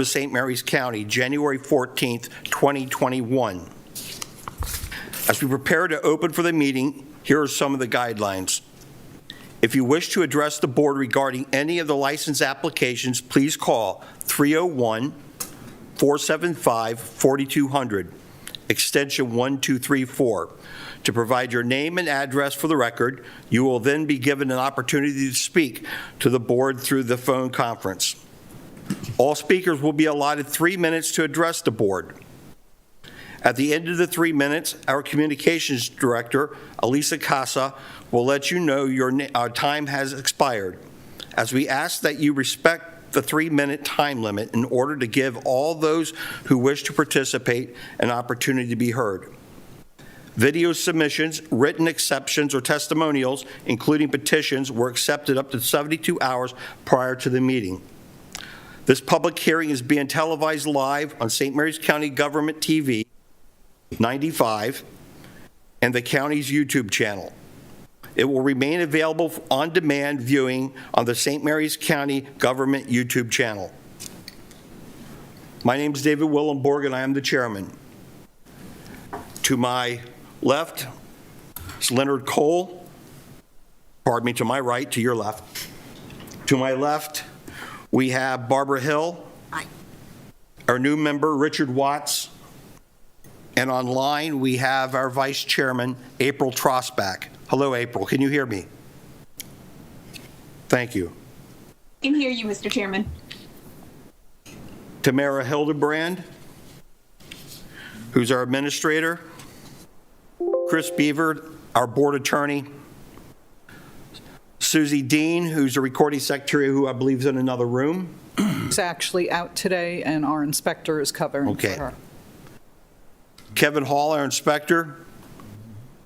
of St. Mary's County, January 14th, 2021. As we prepare to open for the meeting, here are some of the guidelines. If you wish to address the board regarding any of the license applications, please call 301-475-4200, extension 1234. To provide your name and address for the record, you will then be given an opportunity to speak to the board through the phone conference. All speakers will be allotted 3 minutes to address the board. At the end of the 3 minutes, our communications director, Elisa Casa, will let you know our time has expired, as we ask that you respect the 3-minute time limit in order to give all those who wish to participate an opportunity to be heard. Video submissions, written exceptions, or testimonials, including petitions, were accepted up to 72 hours prior to the meeting. This public hearing is being televised live on St. Mary's County Government TV 95 and the county's YouTube channel. It will remain available for on-demand viewing on the St. Mary's County Government YouTube channel. My name is David Willenborg, and I am the chairman. To my left is Leonard Cole. Pardon me, to my right, to your left. To my left, we have Barbara Hill. Aye. Our new member, Richard Watts. And online, we have our vice chairman, April Trosbach. Hello, April. Can you hear me? Thank you. I can hear you, Mr. Chairman. Tamara Hildebrand, who's our administrator. Chris Beaver, our board attorney. Susie Dean, who's a recording secretary who I believe is in another room. She's actually out today, and our inspector is covering for her. Kevin Hall, our inspector.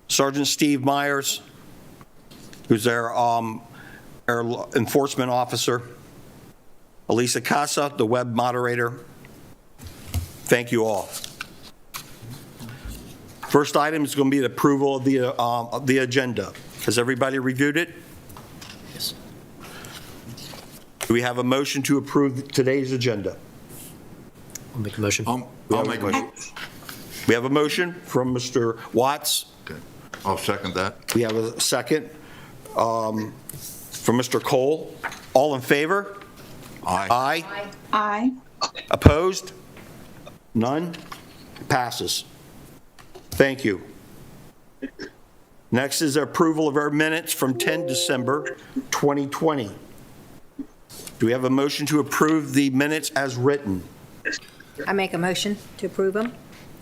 Sergeant Steve Myers, who's our enforcement officer. Elisa Casa, the web moderator. Thank you all. First item is going to be the approval of the agenda. Has everybody reviewed it? Yes. Do we have a motion to approve today's agenda? I'll make a motion. I'll make a motion. We have a motion from Mr. Watts. Okay. I'll second that. We have a second from Mr. Cole. All in favor? Aye. Aye. Aye. Opposed? None? Passes. Thank you. Next is approval of our minutes from 10 December 2020. Do we have a motion to approve the minutes as written? I make a motion to approve them.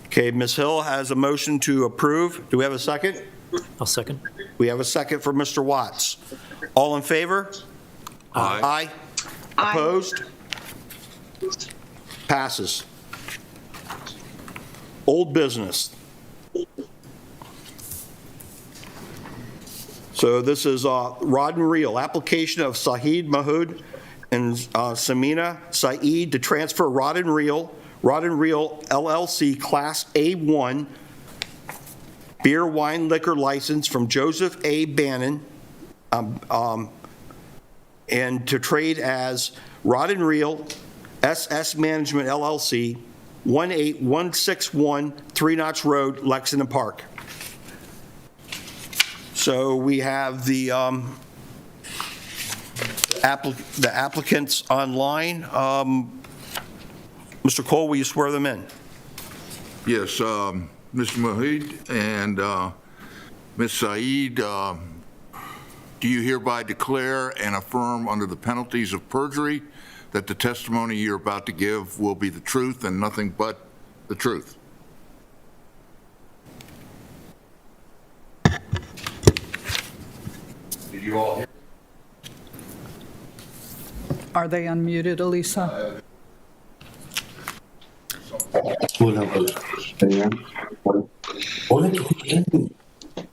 Okay, Ms. Hill has a motion to approve. Do we have a second? I'll second. We have a second for Mr. Watts. All in favor? Aye. Aye. Opposed? Passes. Old business. So this is Rod and Reel, application of Sahid Mahood and Samina Saeed to transfer Rod and Reel LLC Class A1 beer, wine, liquor license from Joseph A. Bannon and to trade as Rod and Reel SS Management LLC, 18161 Three Notch Road, Lexington Park. So we have the applicants online. Mr. Cole, will you swear them in? Yes, Mr. Mahood and Ms. Saeed, do you hereby declare and affirm under the penalties of perjury that the testimony you're about to give will be the truth and nothing but the truth? Did you all hear? Are they unmuted, Elisa?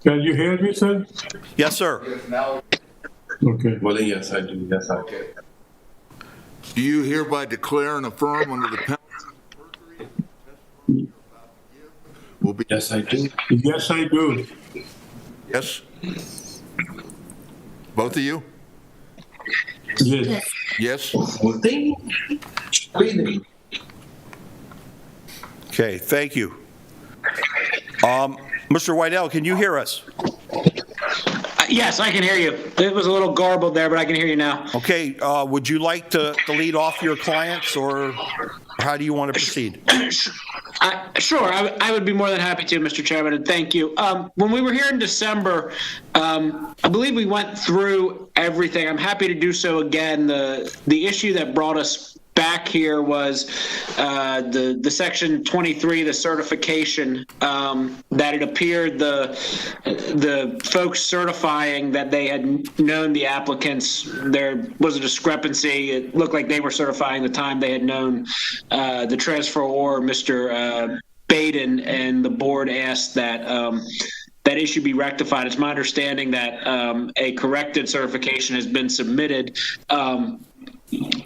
Can you hear me, sir? Yes, sir. Okay. Well, yes, I do. Yes, I do. Do you hereby declare and affirm under the penalties of perjury that the testimony you're about to give will be? Yes, I do. Yes, I do. Yes? Both of you? Yes. Yes? Breathing. Okay, thank you. Mr. Whitell, can you hear us? Yes, I can hear you. It was a little garbled there, but I can hear you now. Okay, would you like to lead off your clients, or how do you want to proceed? Sure, I would be more than happy to, Mr. Chairman, and thank you. When we were here in December, I believe we went through everything. I'm happy to do so again. The issue that brought us back here was the section 23, the certification, that it appeared the folks certifying that they had known the applicants, there was a discrepancy. It looked like they were certifying the time they had known the transferor, Mr. Baden, and the board asked that that issue be rectified. It's my understanding that a corrected certification has been submitted.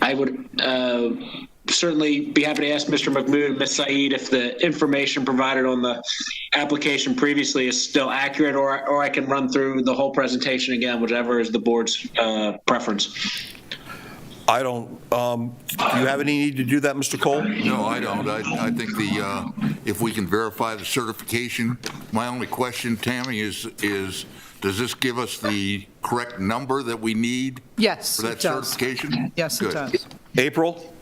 I would certainly be happy to ask Mr. Mahmood and Ms. Saeed if the information provided on the application previously is still accurate, or I can run through the whole presentation again, whichever is the board's preference. I don't, do you have any need to do that, Mr. Cole? No, I don't. I think if we can verify the certification, my only question, Tammy, is does this give us the correct number that we need Yes, for that it does. certification? Yes, it Good. does. April?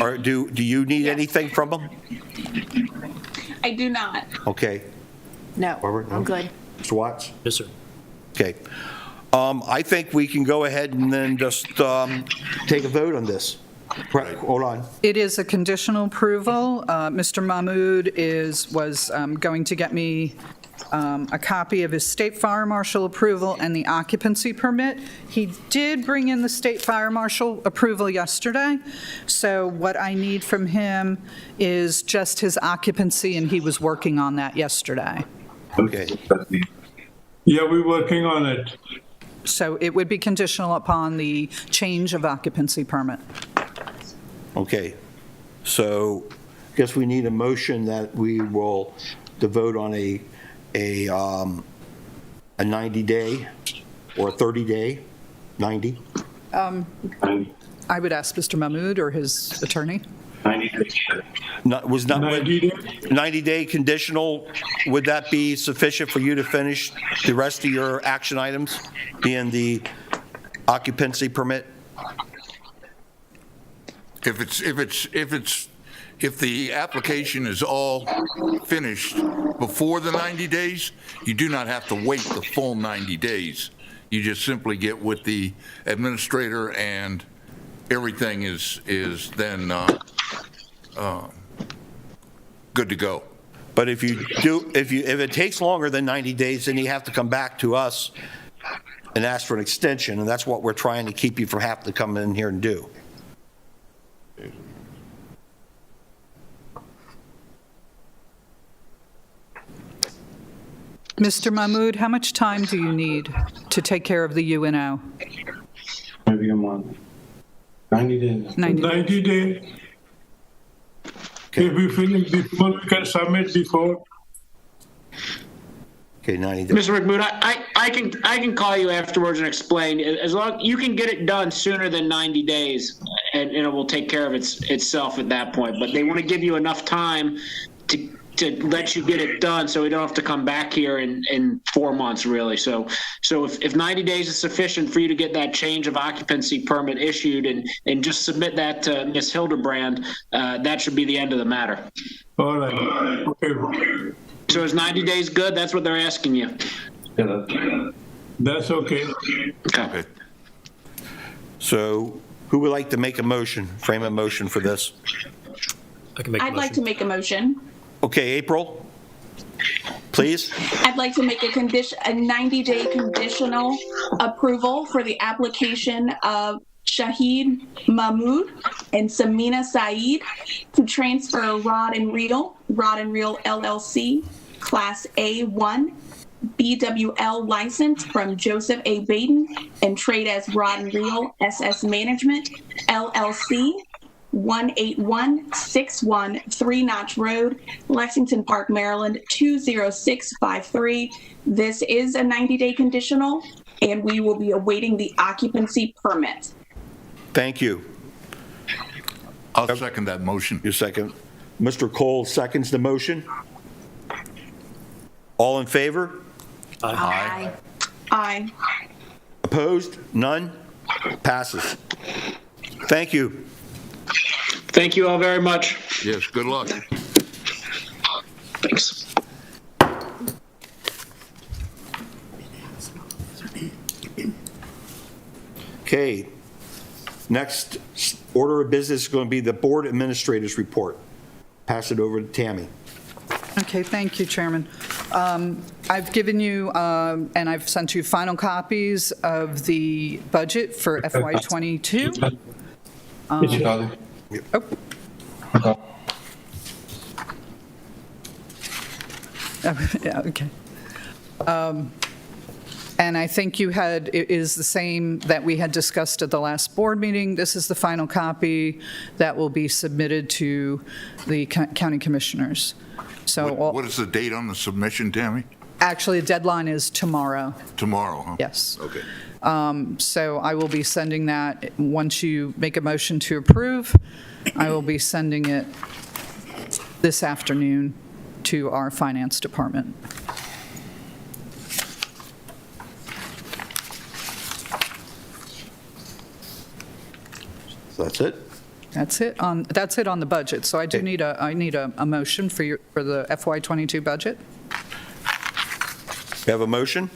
Or do you need anything from them? I do not. Okay. No, Barbara, no? I'm good. Mr. Watts? Yes, sir. Okay. I think we can go ahead and then just take a vote on this. Hold on. It is a conditional approval. Mr. Mahmood was going to get me a copy of his state fire marshal approval and the occupancy permit. He did bring in the state fire marshal approval yesterday, so what I need from him is just his occupancy, and he was working on that yesterday. Okay. Yeah, we're working on it. So it would be conditional upon the change of occupancy permit. Okay. So I guess we need a motion that we will vote on a 90-day or a 30-day, 90? I would ask Mr. Mahmood or his attorney. 90 days. Was not 90 days? 90-day conditional, would that be sufficient for you to finish the rest of your action items, being the occupancy permit? If the application is all finished before the 90 days, you do not have to wait the full 90 days. You just simply get with the administrator and everything is then good to go. But if it takes longer than 90 days, then you have to come back to us and ask for an extension, and that's what we're trying to keep you from having to come in here and do. Mr. Mahmood, how much time do you need to take care of the UNO? Maybe a month. 90 days. 90 days. If we finish before, we can submit before. Okay, 90 days. Mr. Mahmood, I can call you afterwards and explain. As long you can get it done sooner than 90 days, and it will take care of itself at that point. But they want to give you enough time to let you get it done, so we don't have to come back here in 4 months, really. So if 90 days is sufficient for you to get that change of occupancy permit issued and just submit that to Ms. Hildebrand, that should be the end of the matter. All right. Okay. So is 90 days good? That's what they're asking you. Yeah, That's okay. Okay. So who would like to make a motion, frame a motion for this? I can make a I'd like to motion. make a motion. Okay, April, please. I'd like to make a 90-day conditional approval for the application of Shahid Mahmood and Samina Saeed to transfer Rod and Reel LLC, Class A1, BWL license from Joseph A. Baden and trade as Rod and Reel SS Management, LLC, 18161 Three Notch Road, Lexington Park, Maryland, 20653. This is a 90-day conditional, and we will be awaiting the occupancy permit. Thank you. I'll second that motion. Your second. Mr. Cole seconds the motion. All in favor? Aye. Aye. Opposed? None? Passes. Thank you. Thank you all very much. Yes, good luck. Thanks. Okay. Next order of business is going to be the Board Administrator's Report. Pass it over to Tammy. Okay, thank you, Chairman. I've given you, and I've sent you final copies of the budget for FY22. Mr. Cawley. Oh, yeah, okay. And I think you had, it is the same that we had discussed at the last board meeting. This is the final copy that will be submitted to the county commissioners. So, What is the date on the submission, Tammy? actually, the deadline is tomorrow. Tomorrow, huh? Yes. Okay. So I will be sending that, once you make a motion to approve, I will be sending it this afternoon to our finance department. So that's it? That's it on the budget. So I do need a motion for the FY22 budget. We have a motion?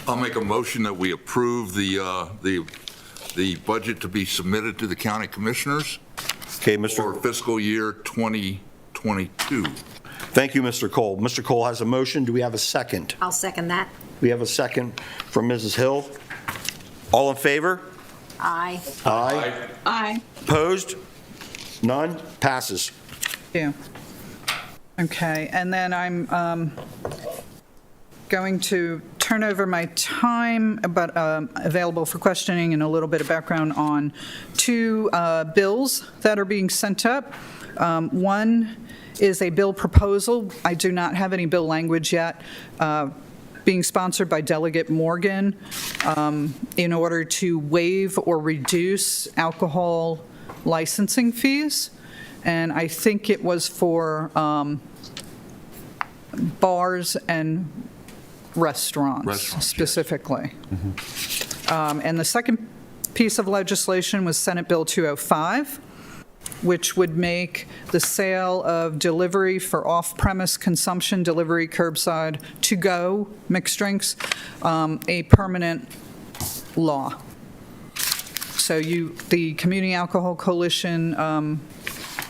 I'll make a motion that we approve the budget to be submitted to the county commissioners Okay, for fiscal year 2022. Thank you, Mr. Cole. Mr. Cole has a motion. Do we have a second? I'll second that. We have a second from Mrs. Hill. All in favor? Aye. Aye. Aye. Opposed? None? Passes. Yeah. Okay, and then I'm going to turn over my time, but available for questioning and a little bit of background on two bills that are being sent up. One is a bill proposal. I do not have any bill language yet, being sponsored by Delegate Morgan in order to waive or reduce alcohol licensing fees. And I think it was for bars and restaurants specifically. And the second piece of legislation was Senate Bill 205, which would make the sale of delivery for off-premise consumption, delivery, curbside, to-go mixed drinks, a permanent law. So the Community Alcohol Coalition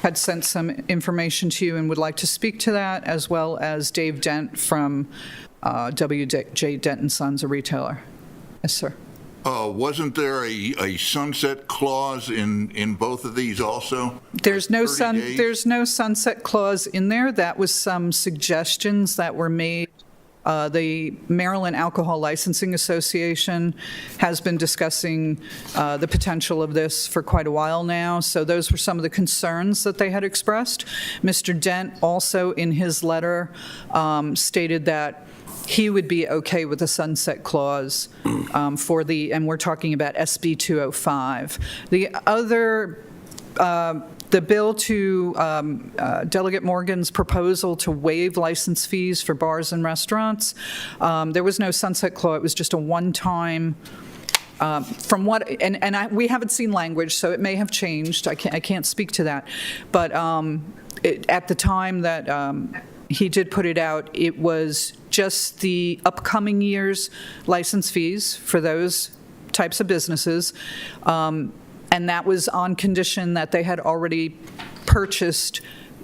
had sent some information to you and would like to speak to that, as well as Dave Dent from W.J. Dent & Sons, a retailer. Yes, sir. Wasn't there a sunset clause in both of these also? There's no 30 days? there's no sunset clause in there. That was some suggestions that were made. The Maryland Alcohol Licensing Association has been discussing the potential of this for quite a while now, so those were some of the concerns that they had expressed. Mr. Dent also, in his letter, stated that he would be okay with a sunset clause for and we're talking about SB 205. The other the bill to Delegate Morgan's proposal to waive license fees for bars and restaurants, there was no sunset clause. It was just a one-time, from what, we haven't seen language, so it may have changed. I can't speak to that. But at the time that he did put it out, it was just the upcoming year's license fees for those types of businesses. And that was on condition that they had already purchased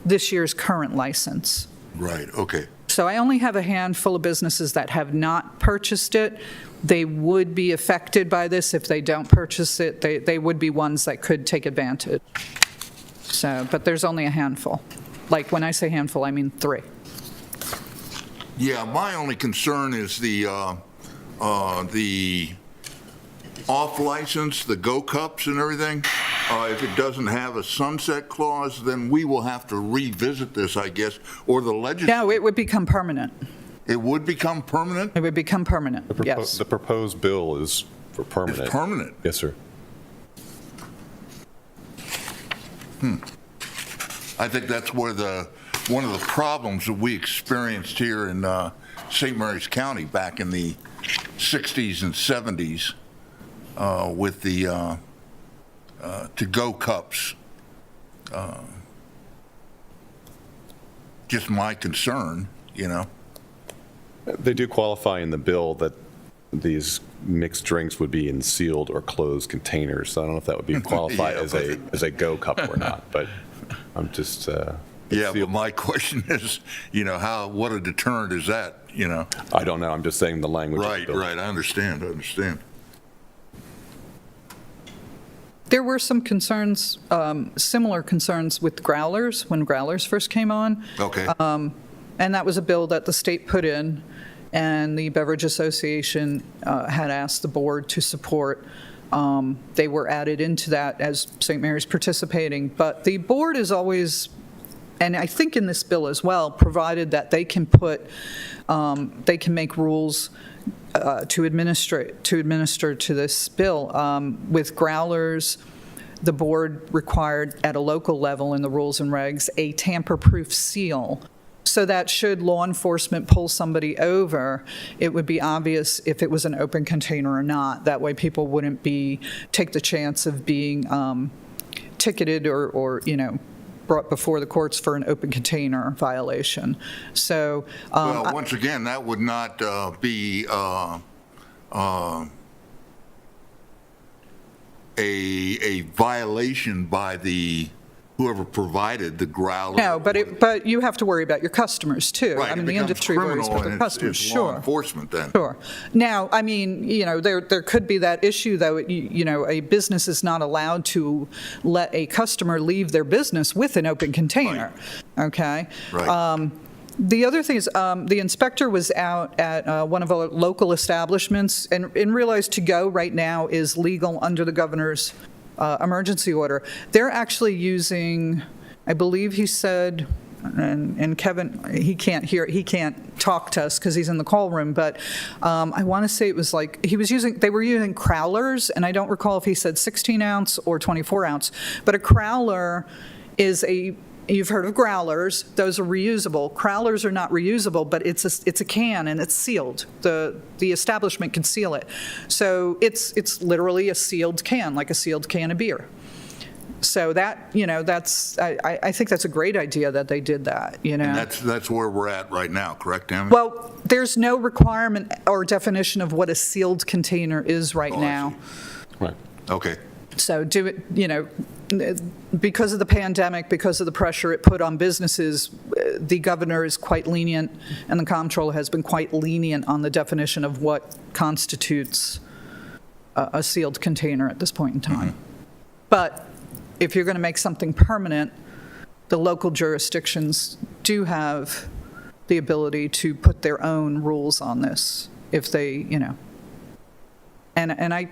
this year's current license. Right, okay. So I only have a handful of businesses that have not purchased it. They would be affected by this if they don't purchase it. They would be ones that could take advantage. So, but there's only a handful. Like, when I say handful, I mean 3. Yeah, my only concern is the off-license, the Go Cups and everything. If it doesn't have a sunset clause, then we will have to revisit this, I guess, or the legislature. No, it would become permanent. It would become permanent? It would become permanent, yes. The proposed bill is for permanent. It's permanent? Yes, sir. I think that's where one of the problems that we experienced here in St. Mary's County back in the 60s and 70s with the to-go cups. Just my concern, you know. They do qualify in the bill that these mixed drinks would be in sealed or closed containers. So I don't know if that would be qualified Yeah, as a go cup or not, but I'm just. Yeah, but my question is, you know, what a deterrent is that, you know? I don't know. I'm just saying the language. of the Right, bill. right, I understand. There were some concerns, similar concerns with growlers when growlers first came on. Okay. And that was a bill that the state put in, and the Beverage Association had asked the board to support. They were added into that as St. Mary's participating. But the board is always, and I think in this bill as well, provided that they can they can make rules to administer to this bill. With growlers, the board required at a local level in the rules and regs a tamper-proof seal, so that should law enforcement pull somebody over, it would be obvious if it was an open container or not. That way people wouldn't take the chance of being ticketed or brought before the courts for an open container violation. So, Well, once again, that would not be a violation by whoever provided the growler. no, but you have to worry about your customers too. Right, I mean, it the becomes industry worries criminal about their and customers. it's law Sure. enforcement then. Sure. Now, I mean, there could be that issue, though. A business is not allowed to let a customer leave their business with an open container. Okay? Right. The other thing is, the inspector was out at one of our local establishments and realized to-go right now is legal under the governor's emergency order. They're actually using, I believe he said, and Kevin, he can't talk to us because he's in the call room, but I want to say it was like, they were using crowlers, and I don't recall if he said 16 ounce or 24 ounce, but a crowler is you've heard of growlers, those are reusable. Crowlers are not reusable, but it's a can and it's sealed. The establishment can seal it. So it's literally a sealed can, like a sealed can of beer. So that, I think that's a great idea that they did that, And that's where we're at right now, correct, Tammy? Well, there's no requirement or definition of what a sealed container is right Oh, I now. see. Right. Okay. So because of the pandemic, because of the pressure it put on businesses, the governor is quite lenient, and the comptroller has been quite lenient on the definition of what constitutes a sealed container at this point in time. But if you're going to make something permanent, the local jurisdictions do have the ability to put their own rules on this if they, and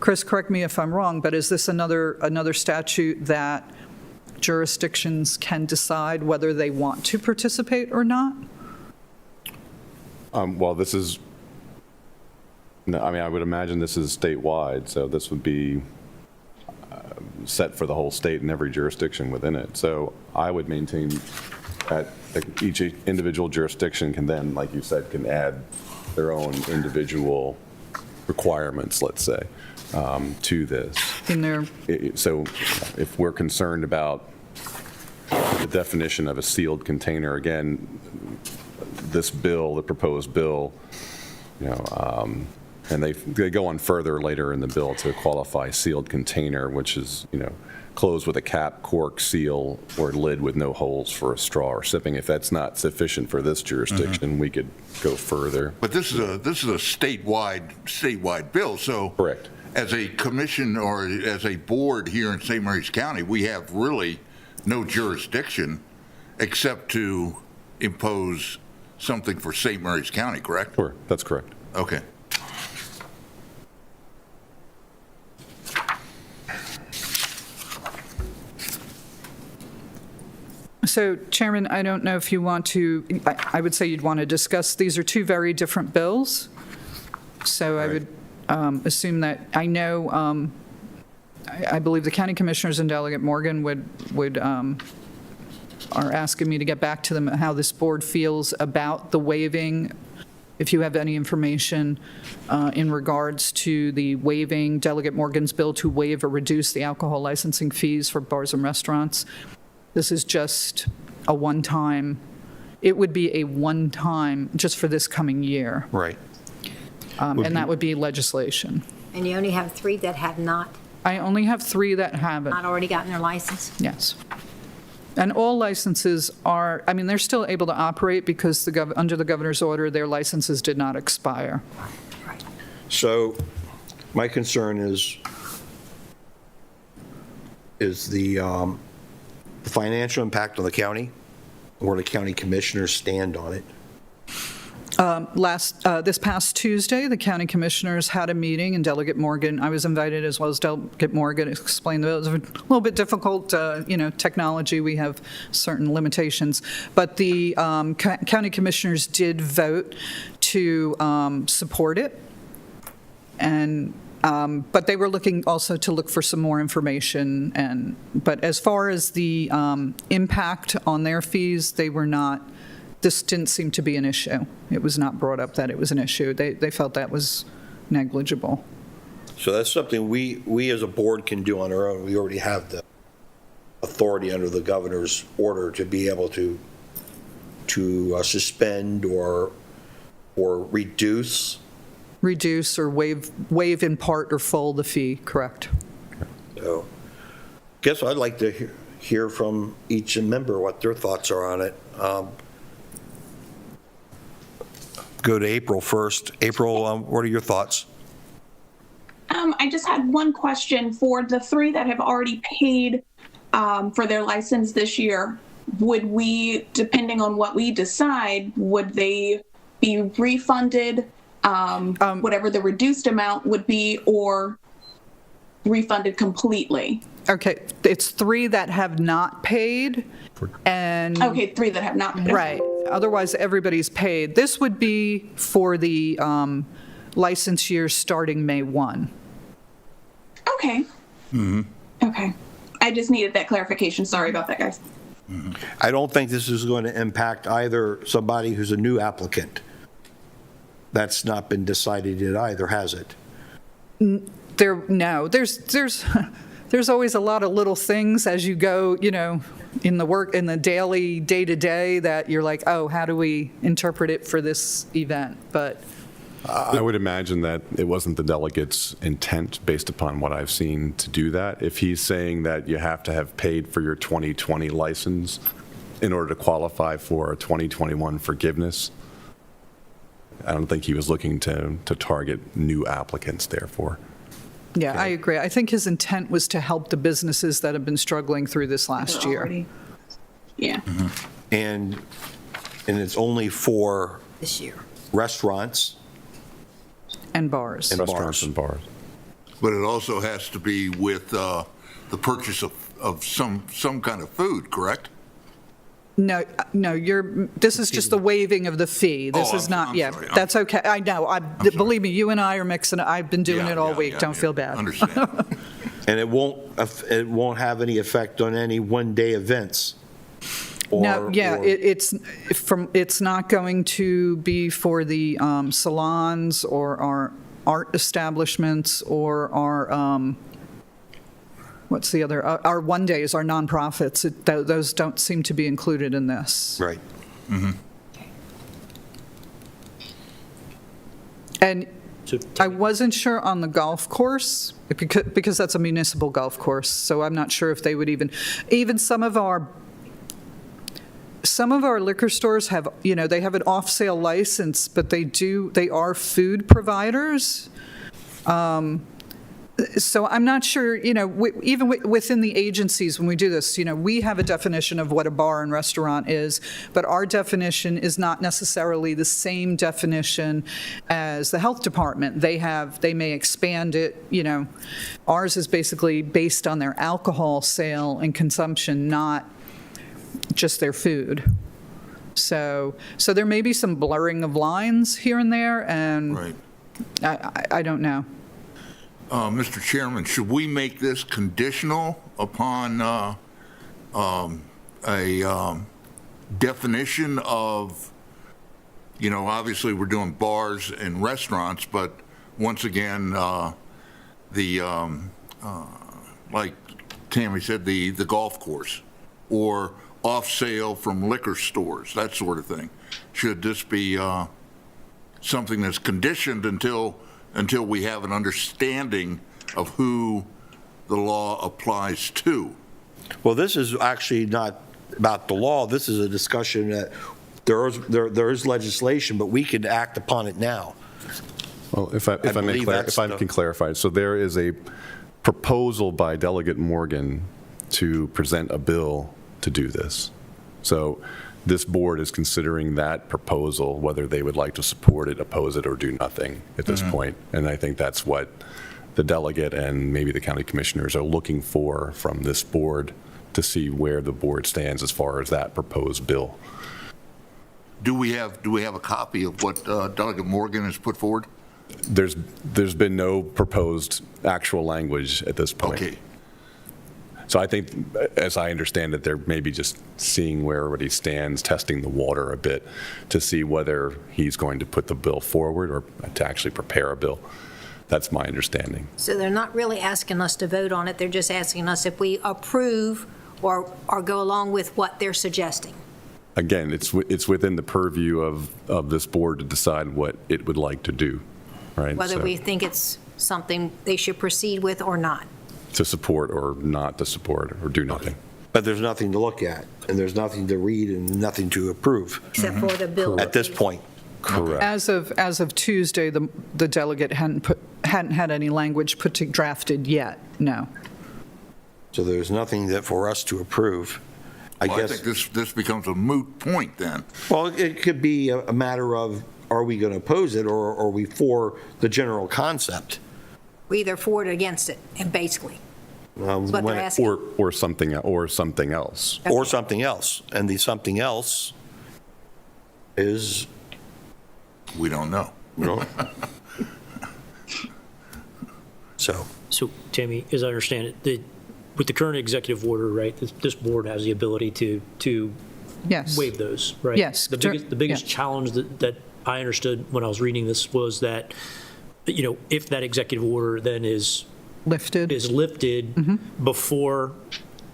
Chris, correct me if I'm wrong, but is this another statute that jurisdictions can decide whether they want to participate or not? Well, this is, no, I mean, I would imagine this is statewide, so this would be set for the whole state and every jurisdiction within it. So I would maintain that each individual jurisdiction can then, like you said, can add their own individual requirements, let's say, to this. So if we're concerned about the definition of a sealed container, again, this bill, the proposed bill, and they go on further later in the bill to qualify sealed container, which is, closed with a cap, cork, seal, or lid with no holes for a straw or sipping. If that's not sufficient for this jurisdiction, we could go further. But this is a statewide bill, so. Correct. As a commission or as a board here in St. Mary's County, we have really no jurisdiction except to impose something for St. Mary's County, correct? Sure, that's correct. Okay. So, Chairman, I don't know if you want to, I would say you'd want to discuss, these are two very different bills. So I would assume that, I know, I believe the county commissioners and Delegate Morgan would are asking me to get back to them how this board feels about the waiving. If you have any information in regards to the waiving Delegate Morgan's bill to waive or reduce the alcohol licensing fees for bars and restaurants. This is just a one-time, it would be a one-time just for this coming year. Right. And that would be legislation. And you only have 3 that have not I only have 3 that haven't, already gotten their license? yes. And all licenses are, I mean, they're still able to operate because under the governor's order, their licenses did not expire. So my concern is the financial impact on the county, where the county commissioners stand on it. This past Tuesday, the county commissioners had a meeting, and Delegate Morgan, I was invited as well as Delegate Morgan, explained that it was a little bit difficult, technology, we have certain limitations. But the county commissioners did vote to support it, and but they were looking also to look for some more information. But as far as the impact on their fees, they were not. This didn't seem to be an issue. It was not brought up that it was an issue. They felt that was negligible. So that's something we as a board can do on our own. We already have the authority under the governor's order to be able to suspend or reduce. Reduce or waive in part or full the fee, correct? So, guess I'd like to hear from each member what their thoughts are on it. Go to April first. April, what are your thoughts? I just had one question for the 3 that have already paid for their license this year. Would we, depending on what we decide, would they be refunded whatever the reduced amount would be, or refunded completely? Okay, it's 3 that have not paid, and... Okay, 3 that have not paid. Right. Otherwise, everybody's paid. This would be for the license year starting May 1. Okay. Okay. I just needed that clarification. Sorry about that, guys. I don't think this is going to impact either somebody who's a new applicant. That's not been decided yet either, has it? No, there's always a lot of little things as you go, in the daily, day-to-day, that you're like, oh, how do we interpret it for this event? But I would imagine that it wasn't the delegate's intent, based upon what I've seen, to do that. If he's saying that you have to have paid for your 2020 license in order to qualify for a 2021 forgiveness, I don't think he was looking to target new applicants, therefore. yeah, I agree. I think his intent was to help the businesses that have been struggling through this last year. Already. Yeah. And it's only for This year. restaurants And bars. and Restaurants bars. and bars. But it also has to be with the purchase of some kind of food, correct? No, this is just the waiving of the fee. This Oh, is I'm not, yeah, sorry. that's okay. I know, sorry. believe me, you and I are mixing, I've been doing Yeah, it all yeah, week, yeah, don't yeah. feel bad. Understand. And it won't have any effect on any one-day events? No, yeah, or- it's not going to be for the salons or our art establishments or our, what's the other, our one-days, our nonprofits. Those don't seem to be included in this. Right. And I wasn't sure on the golf course, because that's a municipal golf course, so I'm not sure if they would even some of our liquor stores have, they have an off-sale license, but they are food providers. So I'm not sure, even within the agencies, when we do this, we have a definition of what a bar and restaurant is, but our definition is not necessarily the same definition as the health department. They may expand it, Ours is basically based on their alcohol sale and consumption, not just their food. So there may be some blurring of lines here and there, and Right. I don't know. Mr. Chairman, should we make this conditional upon definition of, obviously we're doing bars and restaurants, but once again, like Tammy said, the golf course or off sale from liquor stores, that sort of thing. Should this be something that's conditioned until we have an understanding of who the law applies to? Well, this is actually not about the law. This is a discussion that there is legislation, but we can act upon it now. Well, if I believe that's the- can clarify, so there is a proposal by Delegate Morgan to present a bill to do this. So this board is considering that proposal, whether they would like to support it, oppose it, or do nothing at this point. And I think that's what the delegate and maybe the county commissioners are looking for from this board to see where the board stands as far as that proposed bill. Do we have a copy of what Delegate Morgan has put forward? There's been no proposed actual language at this point. Okay. So I think, as I understand it, they're maybe just seeing where everybody stands, testing the water a bit to see whether he's going to put the bill forward or to actually prepare a bill. That's my understanding. So they're not really asking us to vote on it, they're just asking us if we approve or go along with what they're suggesting. Again, it's within the purview of this board to decide what it would like to do, right? Whether So, we think it's something they should proceed with or not. to support or not to support or do nothing. But there's nothing to look at, and there's nothing to read and nothing to approve Except for the bill. at this point. Correct. As of Tuesday, the delegate hadn't had any language drafted yet, no. So there's nothing that for us to approve. I Well, I guess, think this becomes a moot point then. well, it could be a matter of, are we going to oppose it, or are we for the general concept? We're either for it or against it, and basically, Well, that's what when they're it- asking. Or something else. Or something else, and the something else is, We don't know. so, So, Tammy, as I understand it, with the current executive order, right, this board has the ability to Yes. waive those, right? Yes, The biggest yeah. challenge that I understood when I was reading this was that, if that executive order then is Lifted. lifted before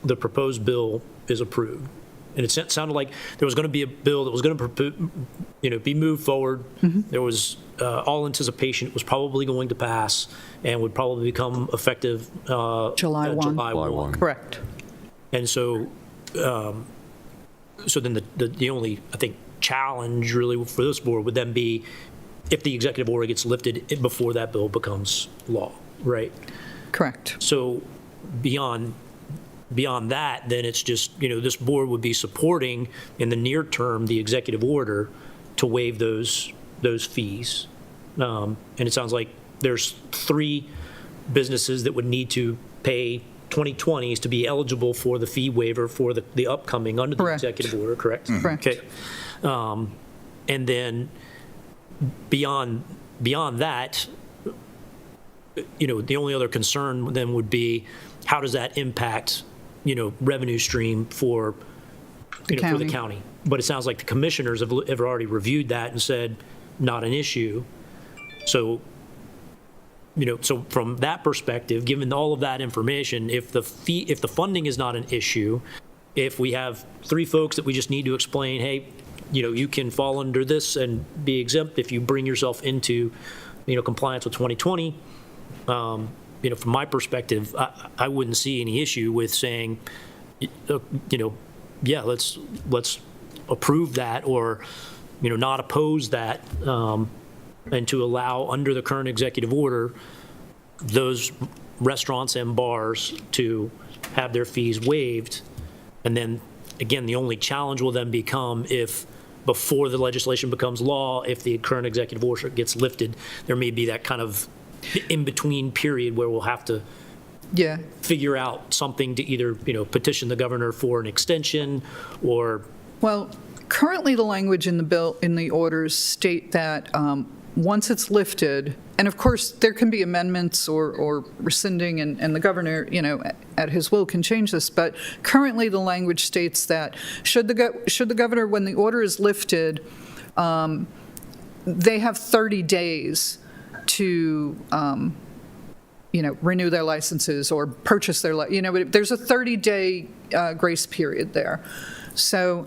the proposed bill is approved. And it sounded like there was going to be a bill that was going to, be moved forward. There was all anticipation it was probably going to pass and would probably become effective July 1. July 1. Correct. And so, so then the only, I think, challenge really for this board would then be if the executive order gets lifted before that bill becomes law, right? Correct. So beyond that, then it's just, this board would be supporting in the near term the executive order to waive those fees. And it sounds like there's 3 businesses that would need to pay 2020s to be eligible for the fee waiver for the upcoming under the Correct. executive order, correct? Correct. Okay. And then beyond that, the only other concern then would be how does that impact, revenue stream for the county? But it sounds like the commissioners have already reviewed that and said, not an issue. So, so from that perspective, given all of that information, if the funding is not an issue, if we have 3 folks that we just need to explain, hey, you can fall under this and be exempt if you bring yourself into, compliance with 2020. From my perspective, I wouldn't see any issue with saying, yeah, let's approve that or, not oppose that, and to allow under the current executive order, those restaurants and bars to have their fees waived. And then, again, the only challenge will then become if before the legislation becomes law, if the current executive order gets lifted, there may be that kind of in-between period where we'll have to Yeah. figure out something to either, petition the governor for an extension or, Well, Currently, the language in the bill, in the orders state that once it's lifted, and of course, there can be amendments or rescinding, and the governor, at his will can change this, but currently, the language states that should the governor, when the order is lifted, they have 30 days to, renew their licenses or purchase their, there's a 30-day grace period there. So,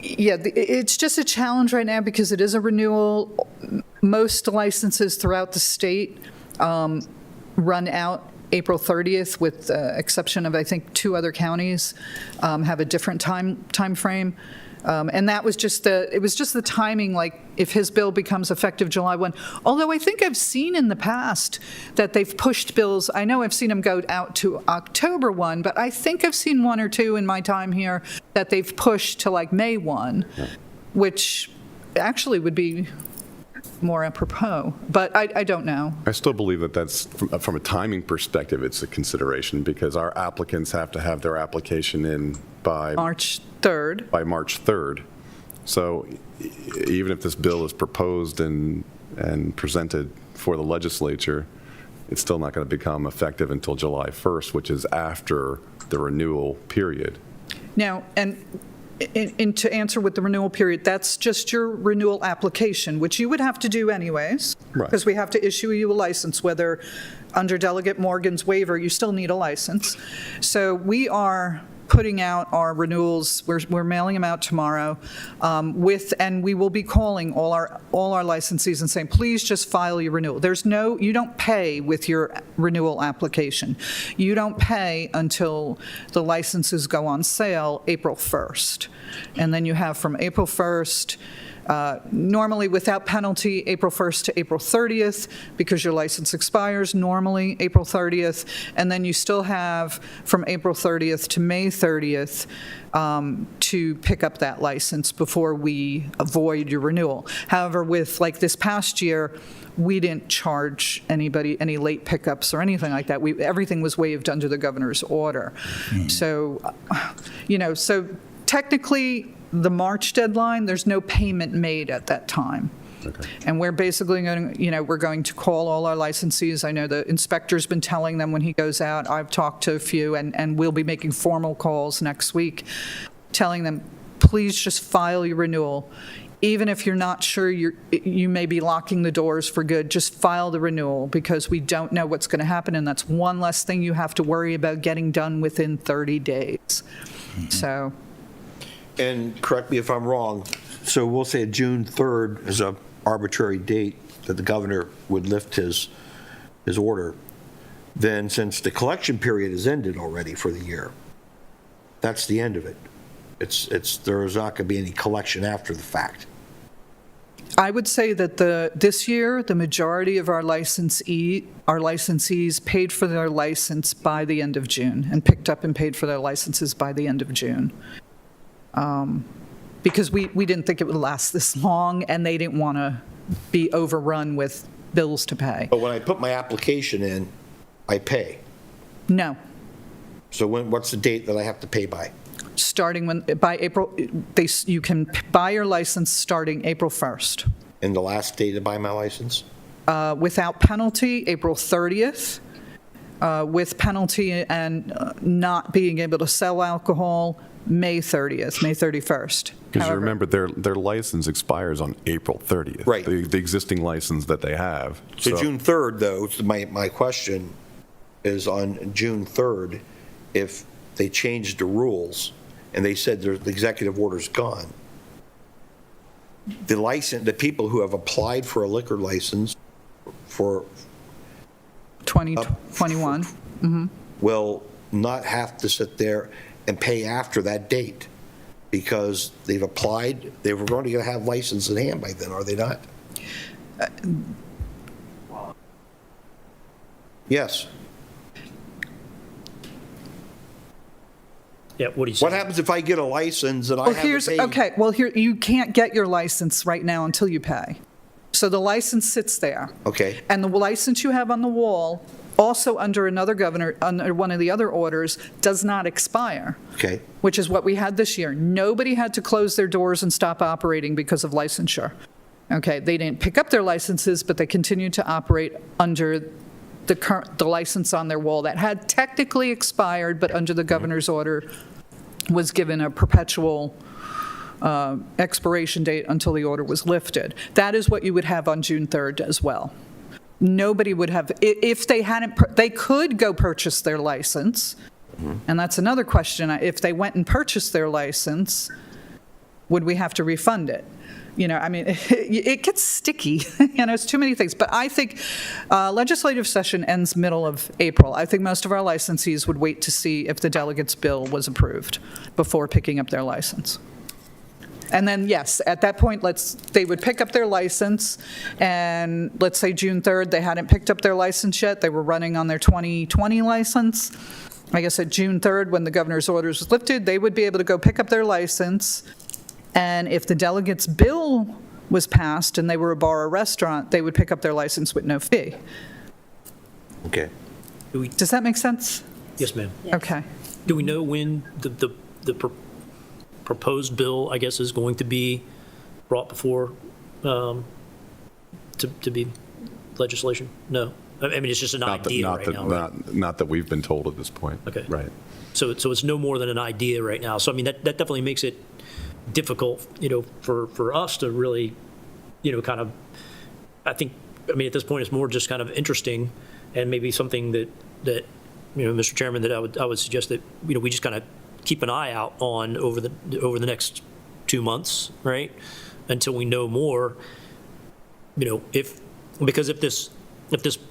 yeah, it's just a challenge right now because it is a renewal. Most licenses throughout the state run out April 30th, with the exception of, I think, 2 other counties have a different time frame. And that was just the timing, like if his bill becomes effective July 1. Although I think I've seen in the past that they've pushed bills. I know I've seen them go out to October 1, but I think I've seen 1 or 2 in my time here that they've pushed to like May 1, which actually would be more apropos, but I don't know. I still believe that that's, from a timing perspective, it's a consideration because our applicants have to have their application in by March 3rd. By March 3rd. So even if this bill is proposed and presented for the legislature, it's still not going to become effective until July 1st, which is after the renewal period. Now, and to answer with the renewal period, that's just your renewal application, which you would have to do anyways. Right. Because we have to issue you a license, whether under Delegate Morgan's waiver, you still need a license. So we are putting out our renewals. We're mailing them out tomorrow and we will be calling all our licensees and saying, please just file your renewal. You don't pay with your renewal application. You don't pay until the licenses go on sale April 1st. And then you have from April 1st, normally without penalty, April 1st to April 30th, because your license expires normally April 30th, and then you still have from April 30th to May 30th to pick up that license before we void your renewal. However, with like this past year, we didn't charge anybody any late pickups or anything like that. Everything was waived under the governor's order. So, so technically, the March deadline, there's no payment made at that time. Okay. And we're basically we're going to call all our licensees. I know the inspector's been telling them when he goes out. I've talked to a few, and we'll be making formal calls next week, telling them, please just file your renewal. Even if you're not sure you may be locking the doors for good, just file the renewal because we don't know what's going to happen, and that's one less thing you have to worry about getting done within 30 days. Mm-hmm. So. And correct me if I'm wrong, so we'll say June 3rd is an arbitrary date that the governor would lift his order. Then since the collection period is ended already for the year, that's the end of it. There's not going to be any collection after the fact. I would say that this year, the majority of our licensees paid for their license by the end of June and picked up and paid for their licenses by the end of June. Because we didn't think it would last this long, and they didn't want to be overrun with bills to pay. But when I put my application in, I pay. No. So what's the date that I have to pay by? Starting by April, you can buy your license starting April 1st. And the last day to buy my license? Without penalty, April 30th. With penalty and not being able to sell alcohol, May 30th, May 31st. Because you remember, their license expires on April 30th. Right. The existing license that they have. So June 3rd, though, my question is on June 3rd, if they changed the rules and they said the executive order's gone, the people who have applied for a liquor license for 2021 will not have to sit there and pay after that date because they've applied. They were going to have license in hand by then, are they not? Yes. Yeah, what do you say? What happens if I get a license and I haven't paid? Okay, well, here, you can't get your license right now until you pay. So the license sits there. Okay. And the license you have on the wall also under another governor, under one of the other orders, does not expire, Okay. which is what we had this year. Nobody had to close their doors and stop operating because of licensure. Okay, they didn't pick up their licenses, but they continued to operate under the license on their wall that had technically expired, but under the governor's order was given a perpetual expiration date until the order was lifted. That is what you would have on June 3rd as well. Nobody would have, if they hadn't, they could go purchase their license, and that's another question. If they went and purchased their license, would we have to refund it? You know, I mean, it gets sticky, you know, it's too many things. But I think legislative session ends middle of April. I think most of our licensees would wait to see if the delegate's bill was approved before picking up their license. And then, yes, at that point, they would pick up their license, and let's say June 3rd, they hadn't picked up their license yet. They were running on their 2020 license. I guess at June 3rd, when the governor's orders was lifted, they would be able to go pick up their license. And if the delegate's bill was passed and they were a bar or restaurant, they would pick up their license with no fee. Okay. Does that make sense? Yes, ma'am. Okay. Do we know when the proposed bill, I guess, is going to be brought before, to be legislation? No. I mean, it's just an idea right now, right? Not that we've been told at this point. Okay. Right. So it's no more than an idea right now. So, I mean, that definitely makes it difficult, you know, for us to really, you know, kind of, I mean, at this point, it's more just kind of interesting, and maybe something that, you know, Mr. Chairman, that I would suggest that, you know, we just kind of keep an eye out on over the next 2 months, right? Until we know more, you know, because if this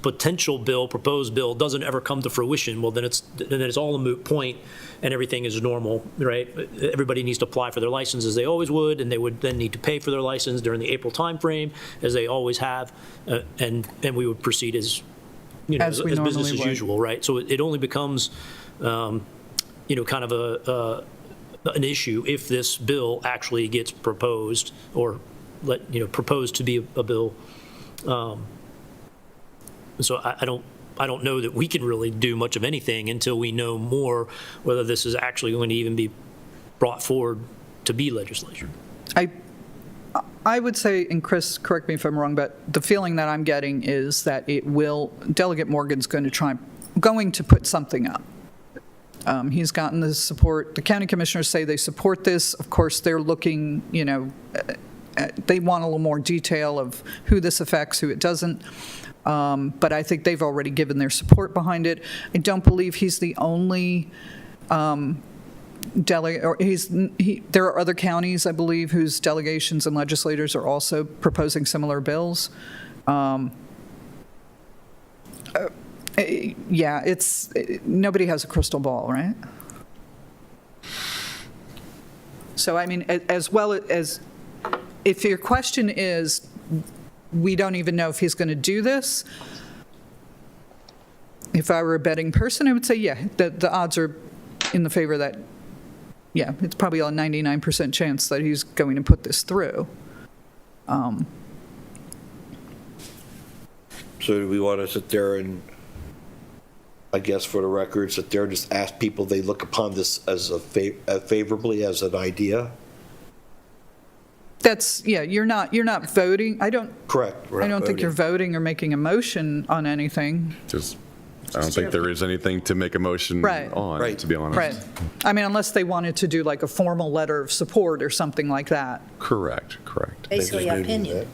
potential bill, proposed bill, doesn't ever come to fruition, well, then it's all a moot point and everything is normal, right? Everybody needs to apply for their license as they always would, and they would then need to pay for their license during the April timeframe, as they always have, and we would proceed as, you know, as business as usual, right? So it only becomes, you know, kind of an issue if this bill actually gets proposed, or proposed to be a bill. So I don't know that we can really do much of anything until we know more whether this is actually going to even be brought forward to be legislation. I would say, and Chris, correct me if I'm wrong, but the feeling that I'm getting is that Delegate Morgan's going to put something up. He's gotten the support. The county commissioners say they support this. Of course, they're looking, you know, they want a little more detail of who this affects, who it doesn't. But I think they've already given their support behind it. I don't believe he's the only delegate, or there are other counties, I believe, whose delegations and legislators are also proposing similar bills. Yeah, nobody has a crystal ball, right? So, I mean, as well as, if your question is, we don't even know if he's going to do this, if I were a betting person, I would say, yeah, the odds are in the favor that, yeah, it's probably a 99% chance that he's going to put this through. So do we want to sit there and, I guess for the record, sit there and just ask people they look upon this as favorably as an idea? That's, yeah, you're not voting. Correct. I don't think you're voting or making a motion on anything. I don't think there is anything to make a motion on, Right. to be honest. Right. I mean, unless they wanted to do like a formal letter of support or something like that. Correct. Basically, opinion.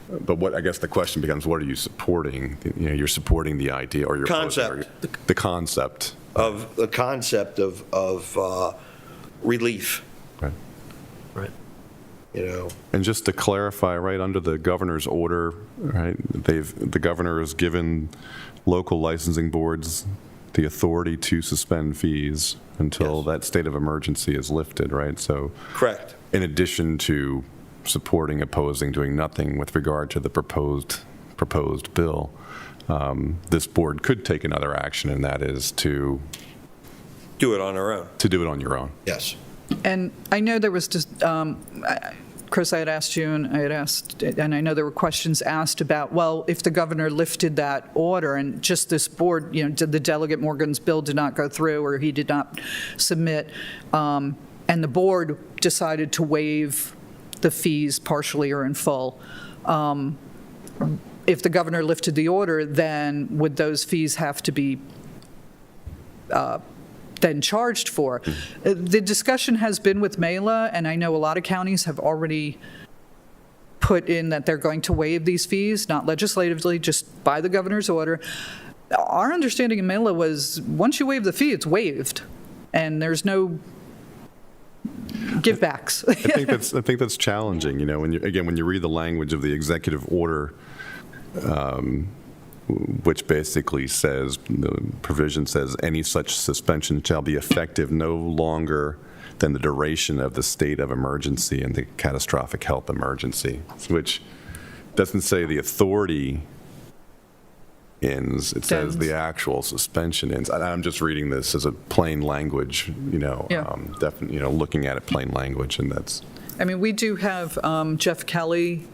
But I guess the question becomes, what are you supporting? You know, you're supporting the idea, or you're Concept. The concept. Of the concept of relief, Right. you know. And just to clarify, right, under the governor's order, right, the governor has given local licensing boards the authority to suspend fees until Yes. that state of emergency is lifted, right? So Correct. in addition to supporting, opposing, doing nothing with regard to the proposed bill, this board could take another action, and that is to Do it on our own. do it on your own. Yes. And I know there was just Chris, I had asked you, and I know there were questions asked about, well, if the governor lifted that order and just this board, did the Delegate Morgan's bill did not go through or he did not submit, and the board decided to waive the fees partially or in full, if the governor lifted the order, then would those fees have to be then charged for? The discussion has been with Mela, and I know a lot of counties have already put in that they're going to waive these fees, not legislatively, just by the governor's order. Our understanding in Mela was once you waive the fee, it's waived, and there's no givebacks. I think that's challenging. When you read the language of the executive order, which basically says, the provision says, any such suspension shall be effective no longer than the duration of the state of emergency and the catastrophic health emergency, which doesn't say the authority ends, it says the actual suspension ends. I'm just reading this as a plain language, definitely, looking at it plain language, and that's. I mean, we do have Jeff Kelly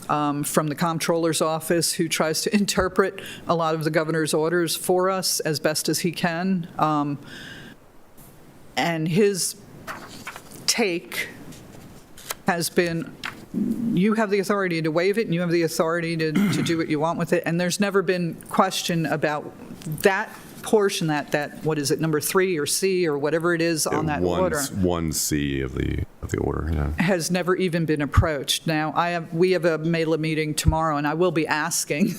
from the comptroller's office who tries to interpret a lot of the governor's orders for us as best as he can. And his take has been, you have the authority to waive it and you have the authority to do what you want with it. And there's never been question about that portion, that what is it, number 3 or C or whatever it is on that order. 1C of the order, yeah. Has never even been approached. Now, we have a Mela meeting tomorrow, and I will be asking,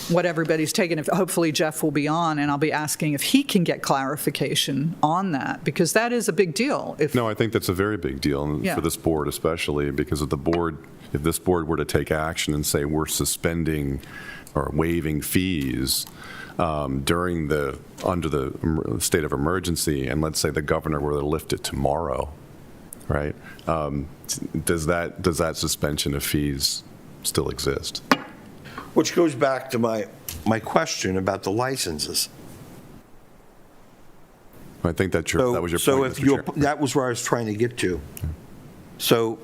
what everybody's taken. Hopefully Jeff will be on, and I'll be asking if he can get clarification on that, because that is a big deal. No, I think that's a very big deal for this board, especially because if this board were to take action and say we're suspending or waiving fees under the state of emergency, and let's say the governor were to lift it tomorrow, right? Does that suspension of fees still exist? Which goes back to my question about the licenses. I think that was your point, Mr. Chair. That was where I was trying to get to. So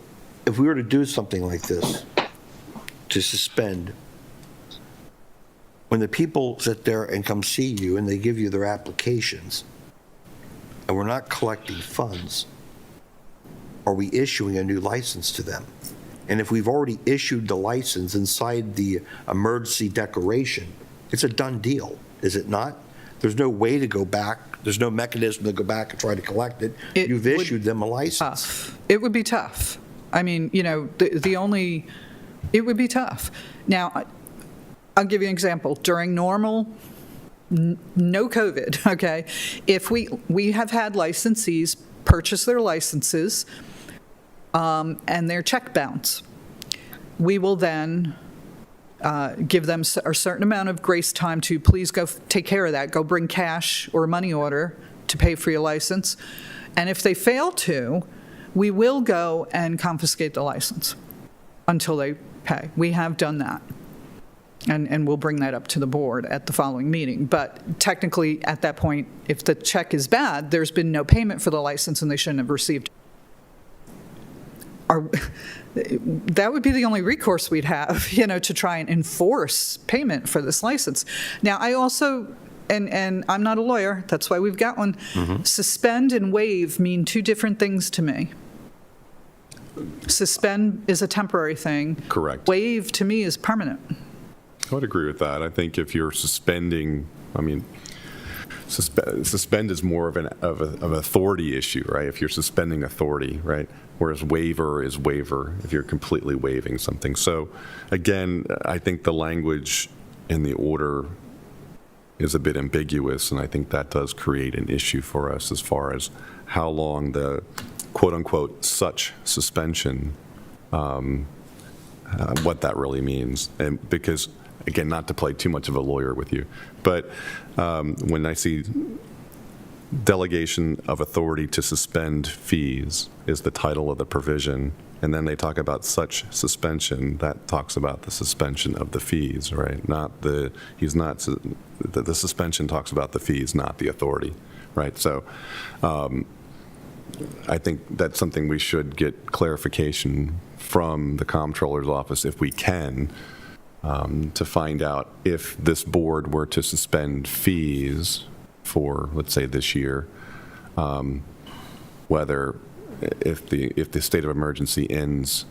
if we were to do something like this, to suspend, when the people sit there and come see you and they give you their applications, and we're not collecting funds, are we issuing a new license to them? And if we've already issued the license inside the emergency declaration, it's a done deal, is it not? There's no way to go back. There's no mechanism to go back and try to collect it. You've issued them a license. It would be tough. I mean, it would be tough. Now, I'll give you an example. During normal, no COVID, okay, if we have had licensees purchase their licenses and their check bounce, we will then give them a certain amount of grace time to please go take care of that, go bring cash or a money order to pay for your license. And if they fail to, we will go and confiscate the license until they pay. We have done that. And we'll bring that up to the board at the following meeting. But technically, at that point, if the check is bad, there's been no payment for the license and they shouldn't have received it. That would be the only recourse we'd have, to try and enforce payment for this license. Now, I also, and I'm not a lawyer, that's why we've got one, suspend and waive mean two different things to me. Suspend is a temporary thing. Correct. Waive, to me, is permanent. I would agree with that. I think if you're suspending, suspend is more of an authority issue, right? If you're suspending authority, right? Whereas waiver is waiver if you're completely waiving something. So again, I think the language in the order is a bit ambiguous, and I think that does create an issue for us as far as how long the quote-unquote such suspension, what that really means. And because, again, not to play too much of a lawyer with you, but when I see delegation of authority to suspend fees is the title of the provision, and then they talk about such suspension, that talks about the suspension of the fees, right? Not the suspension talks about the fees, not the authority, right? So I think that's something we should get clarification from the comptroller's office if we can, to find out if this board were to suspend fees for, let's say, this year, whether if the state of emergency ends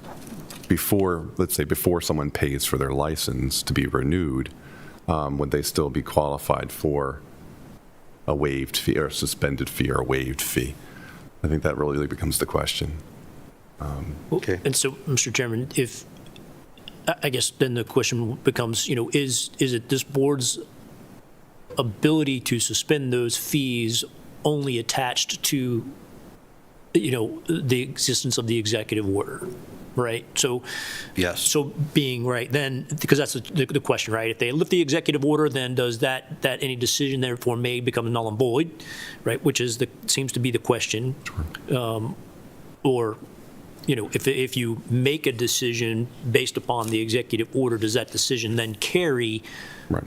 before, let's say, before someone pays for their license to be renewed, would they still be qualified for a waived fee or a suspended fee or a waived fee? I think that really becomes the question. Okay. And so, Mr. Chairman, I guess then the question becomes, is it this board's ability to suspend those fees only attached to, the existence of the executive order, right? So, Yes. So being right then, because that's the question, right? If they lift the executive order, then does that any decision therefore made become null and void, right? Which seems to be the question, or. If you make a decision based upon the executive order, does that decision then carry, Right.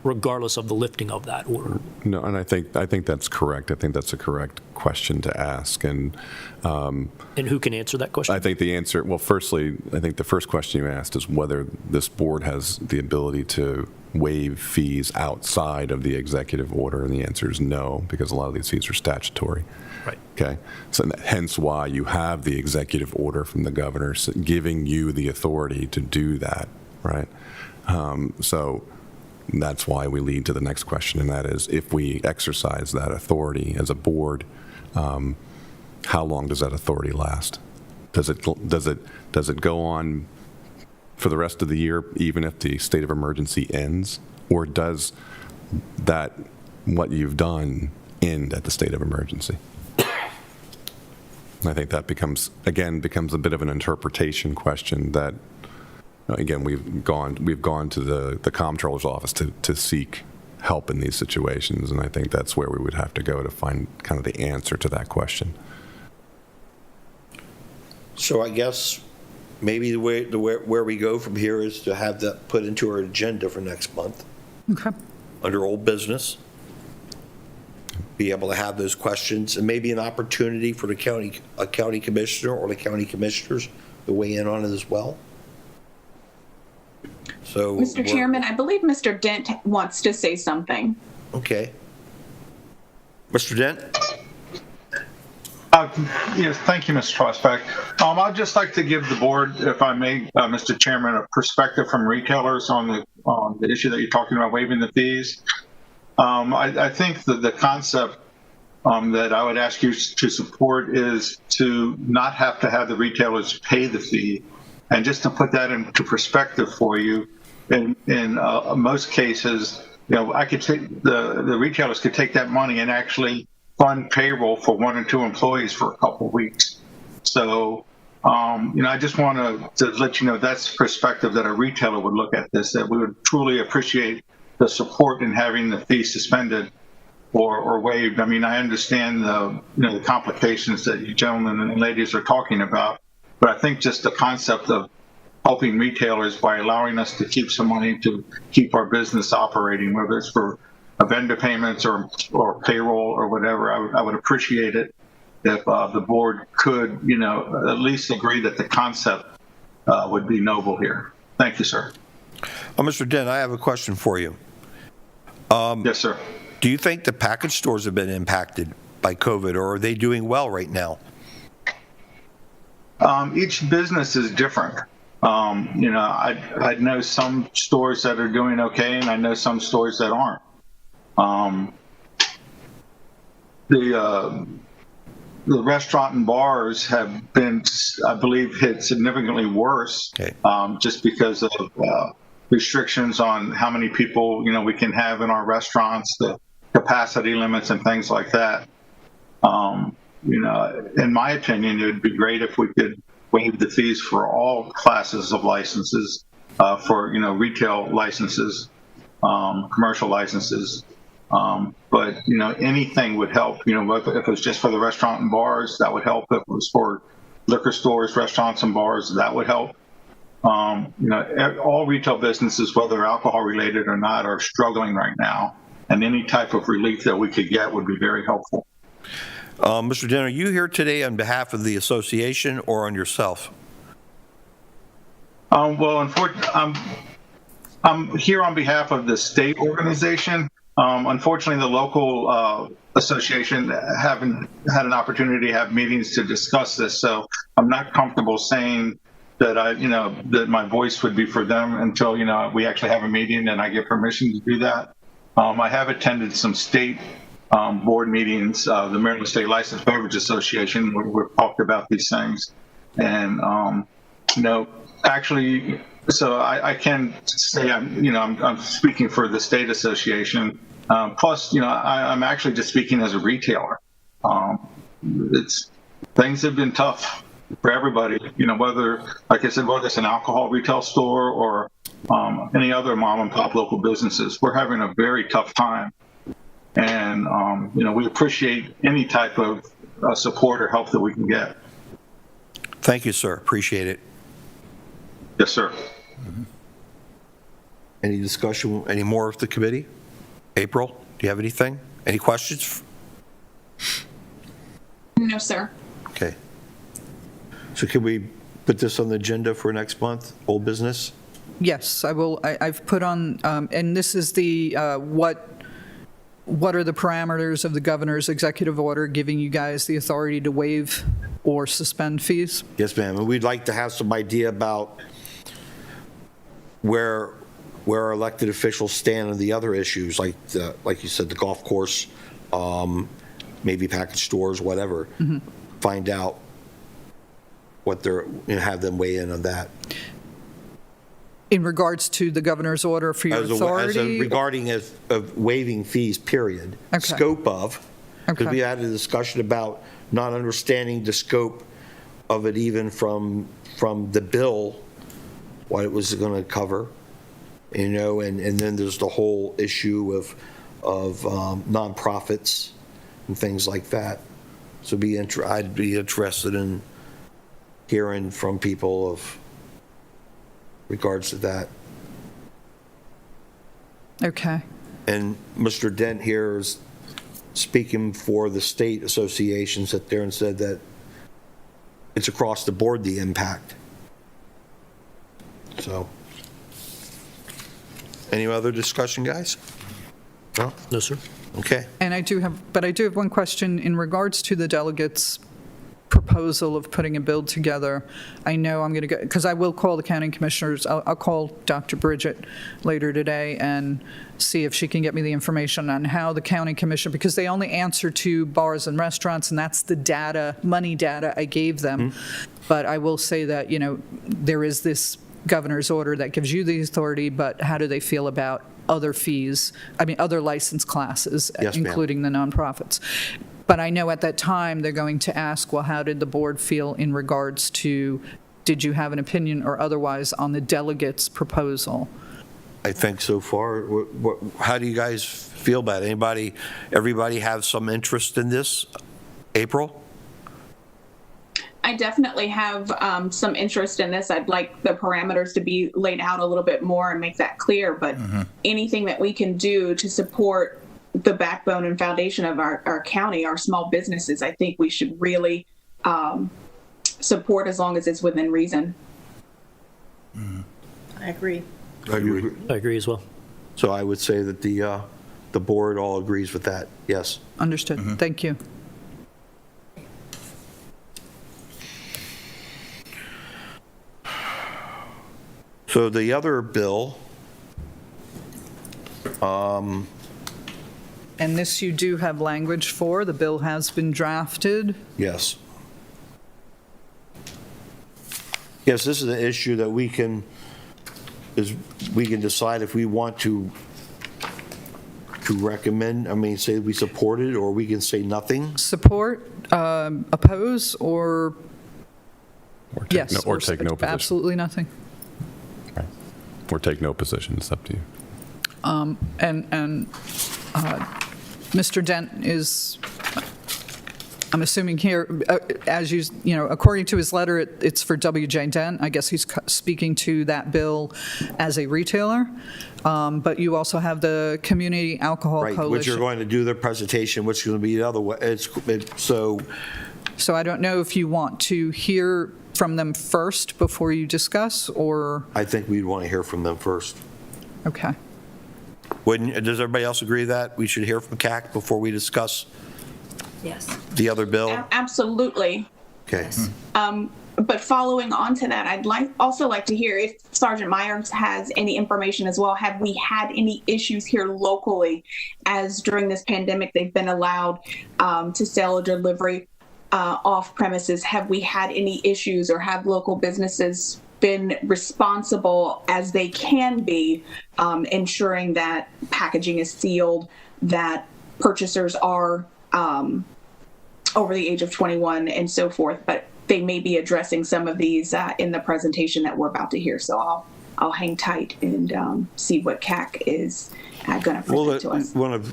regardless of the lifting of that order? No, and I think that's correct. I think that's a correct question to ask. And who can answer that question? I think the answer, well, firstly, I think the first question you asked is whether this board has the ability to waive fees outside of the executive order, and the answer is no, because a lot of these fees are statutory. Right. Okay, so hence why you have the executive order from the governor giving you the authority to do that, right? So that's why we lead to the next question, and that is, if we exercise that authority as a board, how long does that authority last? Does it go on for the rest of the year, even if the state of emergency ends, or does that what you've done end at the state of emergency? I think that becomes a bit of an interpretation question that, again, we've gone to the comptroller's office to seek help in these situations, and I think that's where we would have to go to find kind of the answer to that question. So I guess maybe where we go from here is to have that put into our agenda for next month Okay. under old business. Be able to have those questions, and maybe an opportunity for a county commissioner or the county commissioners to weigh in on it as well. So, Mr. Chairman, I believe Mr. Dent wants to say something. Okay. Mr. Dent? Yes, thank you, Mr. Trossback. I'd just like to give the board, if I may, Mr. Chairman, a perspective from retailers on the issue that you're talking about, waiving the fees. I think that the concept that I would ask you to support is to not have to have the retailers pay the fee. And just to put that into perspective for you, in most cases, I could take the retailers could take that money and actually fund payroll for 1 or 2 employees for a couple of weeks. So, I just want to let you know that's perspective that a retailer would look at this, that we would truly appreciate the support in having the fee suspended or waived. I mean, I understand the complications that you gentlemen and ladies are talking about, but I think just the concept of helping retailers by allowing us to keep some money to keep our business operating, whether it's for vendor payments or payroll or whatever, I would appreciate it if the board could, at least agree that the concept would be noble here. Thank you, sir. Mr. Dent, I have a question for you. Yes, sir. Do you think the package stores have been impacted by COVID, or are they doing well right now? Each business is different. I know some stores that are doing okay, and I know some stores that aren't. The restaurant and bars have been, I believe, hit significantly worse, Okay. Just because of restrictions on how many people we can have in our restaurants, the capacity limits, and things like that. In my opinion, it would be great if we could waive the fees for all classes of licenses, for retail licenses, commercial licenses. But anything would help. If it was just for the restaurant and bars, that would help. If it was for liquor stores, restaurants, and bars, that would help. All retail businesses, whether alcohol related or not, are struggling right now, and any type of relief that we could get would be very helpful. Mr. Dent, are you here today on behalf of the association or on yourself? Well, unfortunately, I'm here on behalf of the state organization. Unfortunately, the local association haven't had an opportunity to have meetings to discuss this, so I'm not comfortable saying that that my voice would be for them until, we actually have a meeting and I get permission to do that. I have attended some state board meetings, the Maryland State Licensed Beverage Association, where we've talked about these things. And, actually, so I can say I'm speaking for the state association. Plus, I'm actually just speaking as a retailer. Things have been tough for everybody, whether, like I said, whether it's an alcohol retail store or any other mom and pop local businesses. We're having a very tough time. And, we appreciate any type of support or help that we can get. Thank you, sir. Appreciate it. Yes, sir. Any discussion, any more of the committee? April, do you have anything? Any questions? No, sir. Okay. So can we put this on the agenda for next month, old business? Yes, I will. I've put on, and this is the, what are the parameters of the governor's executive order giving you guys the authority to waive or suspend fees? Yes, ma'am. And we'd like to have some idea about where our elected officials stand on the other issues, like you said, the golf course, maybe package stores, whatever. Find out what they're, have them weigh in on that. In regards to the governor's order for your authority? Regarding of waiving fees, period. Okay. Scope of, because Okay. we had a discussion about not understanding the scope of it even from the bill, what it was going to cover, and then there's the whole issue of nonprofits and things like that. So I'd be interested in hearing from people of regards to that. Okay. And Mr. Dent here is speaking for the state associations that there and said that it's across the board, the impact. So, any other discussion, guys? No? No, sir. Okay. And I do have one question in regards to the delegates' proposal of putting a bill together. I know I'm going to go, because I will call the county commissioners. I'll call Dr. Bridget later today and see if she can get me the information on how the county commission, because they only answer to bars and restaurants, and that's the data, money data I gave them. But I will say that, there is this governor's order that gives you the authority, but how do they feel about other fees, other license classes, Yes, ma'am. including the nonprofits? But I know at that time, they're going to ask, well, how did the board feel in regards to, did you have an opinion or otherwise on the delegates' proposal? I think so far, how do you guys feel about it? Everybody have some interest in this? April? I definitely have some interest in this. I'd like the parameters to be laid out a little bit more and make that clear, but anything that we can do to support the backbone and foundation of our county, our small businesses, I think we should really support as long as it's within reason. I agree. I agree. I agree as well. So I would say that the board all agrees with that, yes. Understood. Thank you. So the other bill, And this you do have language for. The bill has been drafted. yes. Yes, this is an issue that we can decide if we want to recommend, say we support it, or we can say nothing. Support, oppose, or yes? Or take no position. Absolutely nothing. Or take no position, it's up to you. And Mr. Dent is I'm assuming here, as according to his letter, it's for W.J. Dent. I guess he's speaking to that bill as a retailer. But you also have the Community Alcohol Right, Coalition. which you're going to do the presentation, which is going to be the other way. So So I don't know if you want to hear from them first before you discuss, or, I think we'd want to hear from them first. okay. Does everybody else agree that we should hear from CAC before we discuss Yes. the other bill? Absolutely. Okay. But following on to that, I'd also like to hear if Sergeant Myers has any information as well. Have we had any issues here locally, as during this pandemic they've been allowed to sell or delivery off premises? Have we had any issues, or have local businesses been responsible as they can be, ensuring that packaging is sealed, that purchasers are over the age of 21 and so forth? But they may be addressing some of these in the presentation that we're about to hear. So I'll hang tight and see what CAC is going to present to us. Want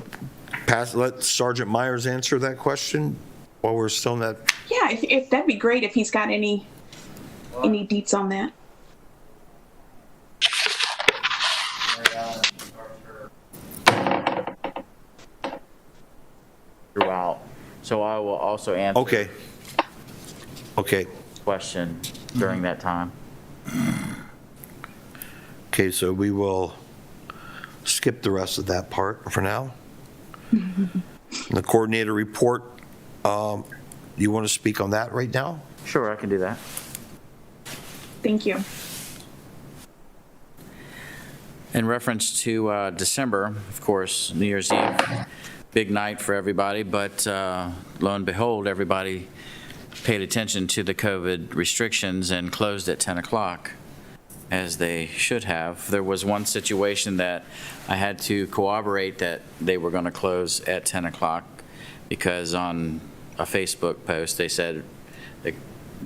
to let Sergeant Myers answer that question while we're still in that? Yeah, if that'd be great if he's got any deets on that. Throughout. So I will also answer Okay. the question during that time. Okay, so we will skip the rest of that part for now. The coordinator report, you want to speak on that right now? Sure, I can do that. Thank you. In reference to December, of course, New Year's Eve, big night for everybody, but lo and behold, everybody paid attention to the COVID restrictions and closed at 10 o'clock, as they should have. There was one situation that I had to corroborate that they were going to close at 10 o'clock because on a Facebook post, they said they're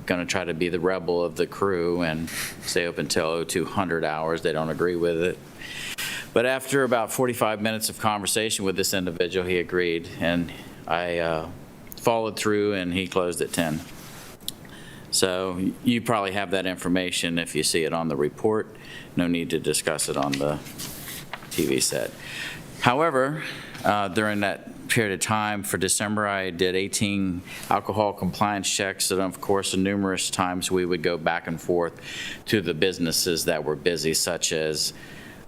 going to try to be the rebel of the crew and stay open until 0200 hours. They don't agree with it. But after about 45 minutes of conversation with this individual, he agreed, and I followed through, and he closed at 10. So you probably have that information if you see it on the report. No need to discuss it on the TV set. However, during that period of time for December, I did 18 alcohol compliance checks, and of course, numerous times we would go back and forth to the businesses that were busy, such as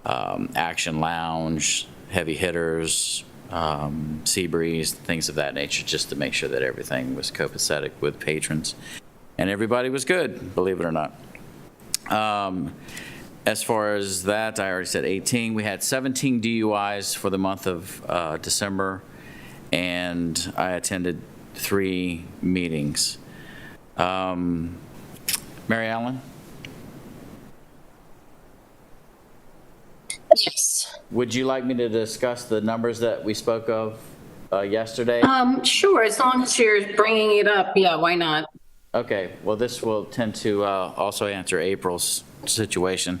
Action Lounge, Heavy Hitters, Seabreeze, things of that nature, just to make sure that everything was copacetic with patrons. And everybody was good, believe it or not. As far as that, I already said 18. We had 17 DUIs for the month of December, and I attended 3 meetings. Mary Ellen? Yes. Would you like me to discuss the numbers that we spoke of yesterday? Sure, as long as you're bringing it up, yeah, why not? Okay, well, this will tend to also answer April's situation.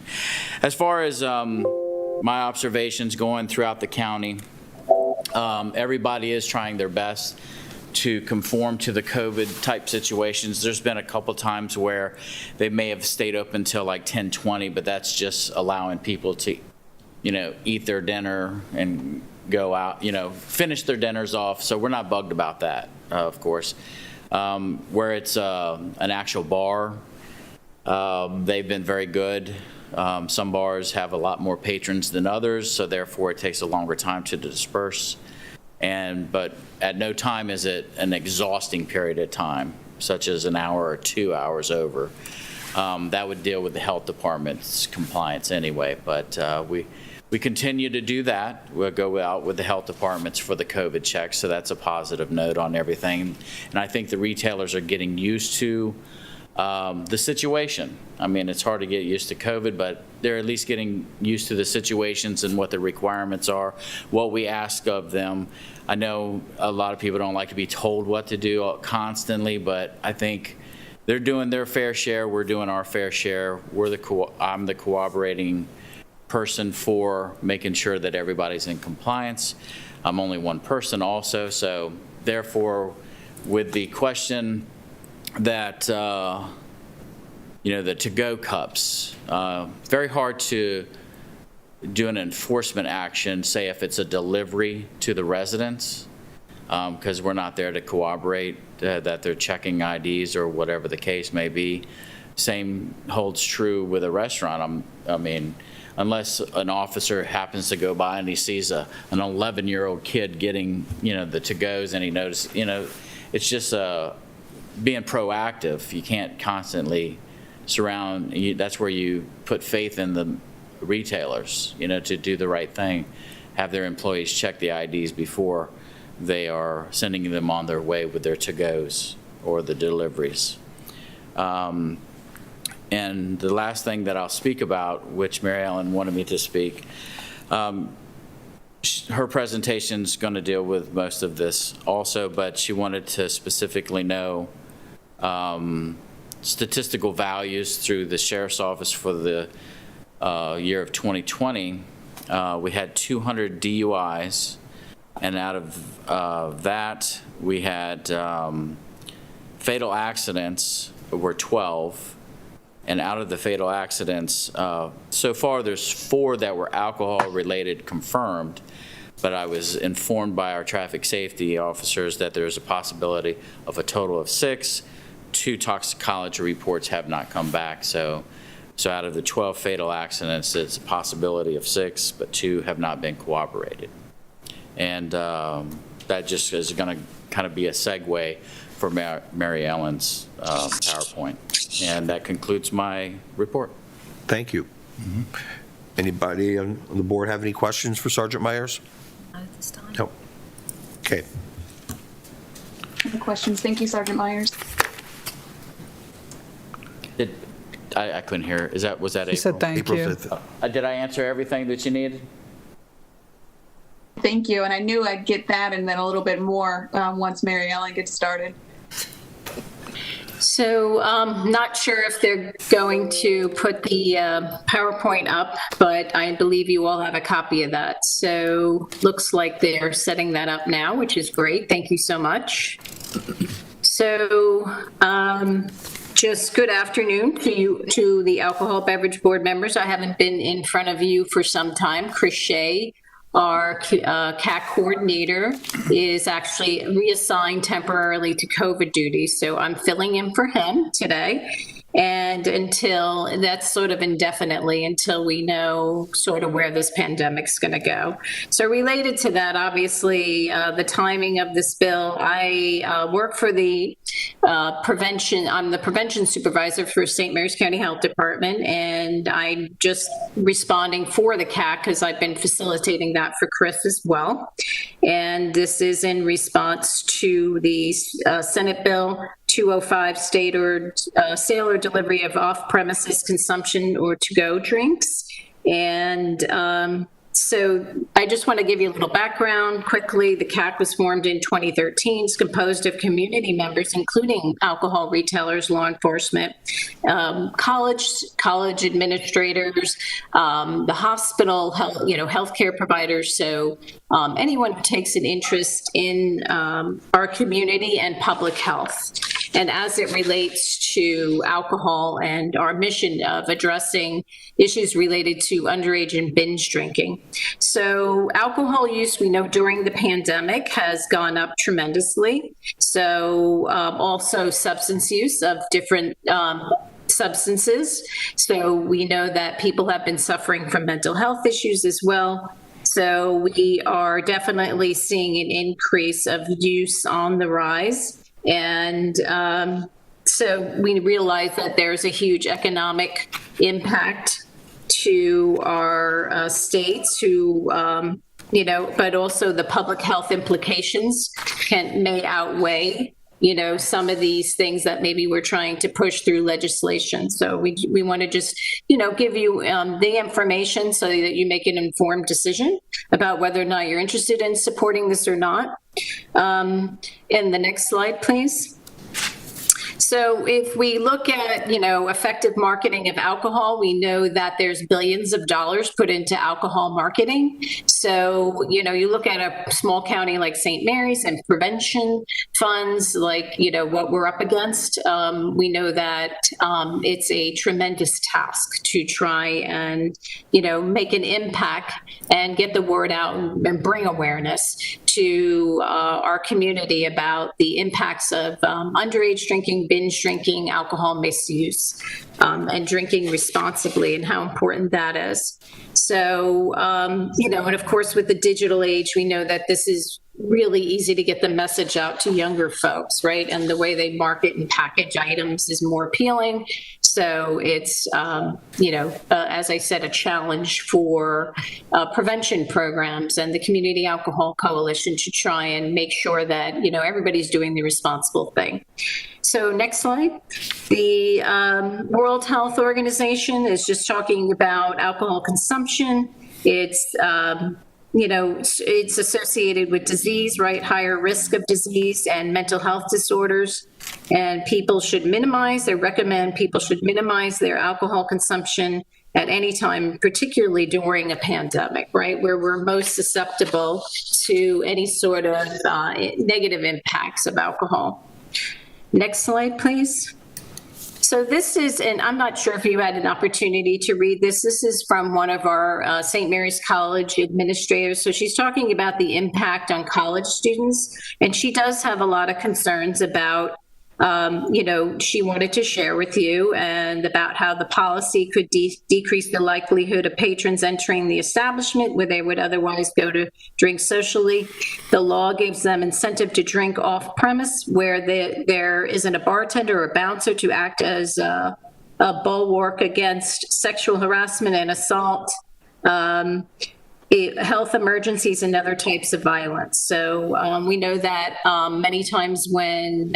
As far as my observations going throughout the county, everybody is trying their best to conform to the COVID type situations. There's been a couple times where they may have stayed open until like 10:20, but that's just allowing people to, eat their dinner and go out, finish their dinners off. So we're not bugged about that, of course. Where it's an actual bar, they've been very good. Some bars have a lot more patrons than others, so therefore it takes a longer time to disperse. But at no time is it an exhausting period of time, such as an hour or 2 hours over. That would deal with the health department's compliance anyway, but we continue to do that. We'll go out with the health departments for the COVID checks, so that's a positive note on everything. And I think the retailers are getting used to the situation. I mean, it's hard to get used to COVID, but they're at least getting used to the situations and what the requirements are, what we ask of them. I know a lot of people don't like to be told what to do constantly, but I think they're doing their fair share. We're doing our fair share. I'm the cooperating person for making sure that everybody's in compliance. I'm only one person also, so therefore with the question that, the to-go cups, very hard to do an enforcement action, say if it's a delivery to the residents, because we're not there to corroborate that they're checking IDs or whatever the case may be. Same holds true with a restaurant. I mean, unless an officer happens to go by and he sees an 11-year-old kid getting, the to-goes and he notices, it's just being proactive. You can't constantly surround, that's where you put faith in the retailers, to do the right thing, have their employees check the IDs before they are sending them on their way with their to-goes or the deliveries. And the last thing that I'll speak about, which Mary Ellen wanted me to speak, her presentation's going to deal with most of this also, but she wanted to specifically know statistical values through the Sheriff's Office for the year of 2020. We had 200 DUIs, and out of that, we had fatal accidents were 12. And out of the fatal accidents, so far there's 4 that were alcohol-related confirmed, but I was informed by our traffic safety officers that there's a possibility of a total of 6. 2 toxicology reports have not come back, so out of the 12 fatal accidents, it's a possibility of 6, but 2 have not been corroborated. And that just is going to kind of be a segue for Mary Ellen's PowerPoint. And that concludes my report. Thank you. Anybody on the board have any questions for Sergeant Myers? Not at this time. No. Okay. No questions. Thank you, Sergeant Myers. I couldn't hear. Was that April? He said thank April you. 5th. Did I answer everything that you needed? Thank you. And I knew I'd get that and then a little bit more once Mary Ellen gets started. So not sure if they're going to put the PowerPoint up, but I believe you all have a copy of that. So looks like they're setting that up now, which is great. Thank you so much. So just good afternoon to the Alcohol Beverage Board members. I haven't been in front of you for some time. Chris Shea, our CAC coordinator, is actually reassigned temporarily to COVID duty. So I'm filling in for him today. And that's sort of indefinitely until we know sort of where this pandemic's going to go. So related to that, obviously, the timing of this bill, I work for the prevention. I'm the prevention supervisor for St. Mary's County Health Department, and I'm just responding for the CAC because I've been facilitating that for Chris as well. And this is in response to the Senate Bill 205, state or sale or delivery of off-premises consumption or to-go drinks. And so I just want to give you a little background quickly. The CAC was formed in 2013. It's composed of community members, including alcohol retailers, law enforcement, college administrators, the hospital, healthcare providers. So anyone who takes an interest in our community and public health. And as it relates to alcohol and our mission of addressing issues related to underage and binge drinking. So alcohol use, we know during the pandemic has gone up tremendously. So also substance use of different substances. So we know that people have been suffering from mental health issues as well. So we are definitely seeing an increase of use on the rise. And so we realize that there's a huge economic impact to our states who, but also the public health implications may outweigh, some of these things that maybe we're trying to push through legislation. So we want to just, give you the information so that you make an informed decision about whether or not you're interested in supporting this or not. In the next slide, please. So if we look at, effective marketing of alcohol, we know that there's billions of dollars put into alcohol marketing. So, you know, you look at a small county like St. Mary's and prevention funds, like, you know, what we're up against. We know that it's a tremendous task to try and, you know, make an impact and get the word out and bring awareness to our community about the impacts of underage drinking, binge drinking, alcohol misuse, and drinking responsibly, and how important that is. So, you know, and of course, with the digital age, we know that this is really easy to get the message out to younger folks, right? And the way they market and package items is more appealing. So it's, you know, as I said, a challenge for prevention programs and the Community Alcohol Coalition to try and make sure that, you know, everybody's doing the responsible thing. So next slide. The World Health Organization is just talking about alcohol consumption. It's, you know, it's associated with disease, right? Higher risk of disease and mental health disorders. And people should recommend people should minimize their alcohol consumption at any time, particularly during a pandemic, right? Where we're most susceptible to any sort of negative impacts of alcohol. Next slide, please. So this is, and I'm not sure if you had an opportunity to read this. This is from one of our St. Mary's College administrators. So she's talking about the impact on college students, and she does have a lot of concerns about, you know, she wanted to share with you and about how the policy could decrease the likelihood of patrons entering the establishment where they would otherwise go to drink socially. The law gives them incentive to drink off premise where there isn't a bartender or bouncer to act as a bulwark against sexual harassment and assault, health emergencies, and other types of violence. So we know that many times when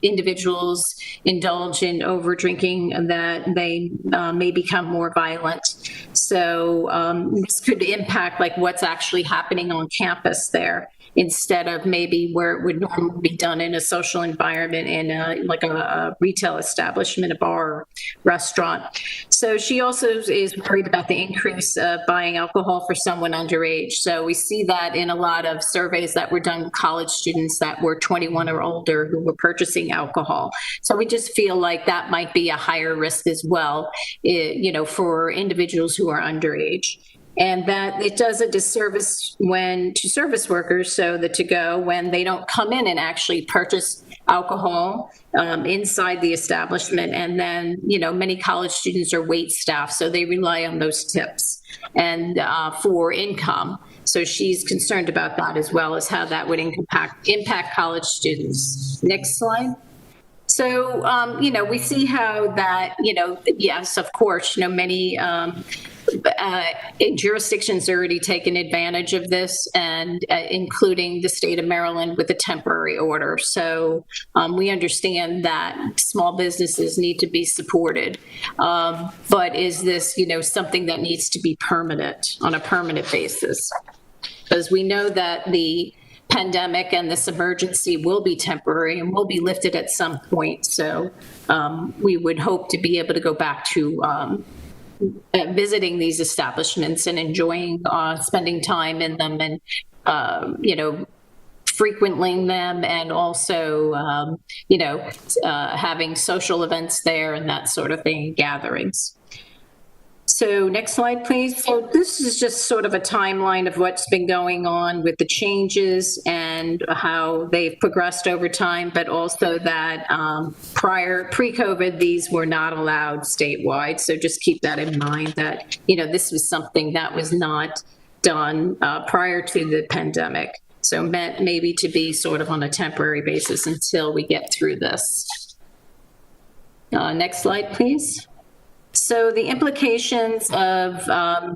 individuals indulge in over drinking, that they may become more violent. So this could impact like what's actually happening on campus there, instead of maybe where it would normally be done in a social environment in like a retail establishment, a bar or restaurant. So she also is worried about the increase of buying alcohol for someone underage. So we see that in a lot of surveys that were done with college students that were 21 or older who were purchasing alcohol. So we just feel like that might be a higher risk as well, you know, for individuals who are underage. And that it does a disservice to service workers, so the to-go, when they don't come in and actually purchase alcohol inside the establishment. And then, you know, many college students are wait staff, so they rely on those tips and for income. So she's concerned about that, as well as how that would impact college students. Next slide. So, you know, we see how that, you know, yes, of course, you know, many jurisdictions already taken advantage of this, and including the state of Maryland with a temporary order. So we understand that small businesses need to be supported. But is this, you know, something that needs to be permanent, on a permanent basis? Because we know that the pandemic and this emergency will be temporary and will be lifted at some point. So we would hope to be able to go back to visiting these establishments and enjoying spending time in them, and you know, frequenting them, and also you know, having social events there and that sort of thing, gatherings. So next slide, please. So this is just sort of a timeline of what's been going on with the changes and how they've progressed over time, but also that pre-COVID, these were not allowed statewide. So just keep that in mind, that, you know, this was something that was not done prior to the pandemic. So meant maybe to be sort of on a temporary basis until we get through this. Next slide, please. So the implications of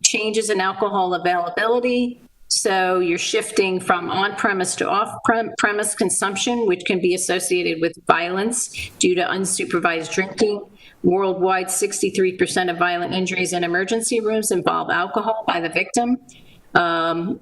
changes in alcohol availability. So you're shifting from on-premise to off-premise consumption, which can be associated with violence due to unsupervised drinking. Worldwide, 63% of violent injuries in emergency rooms involve alcohol by the victim. In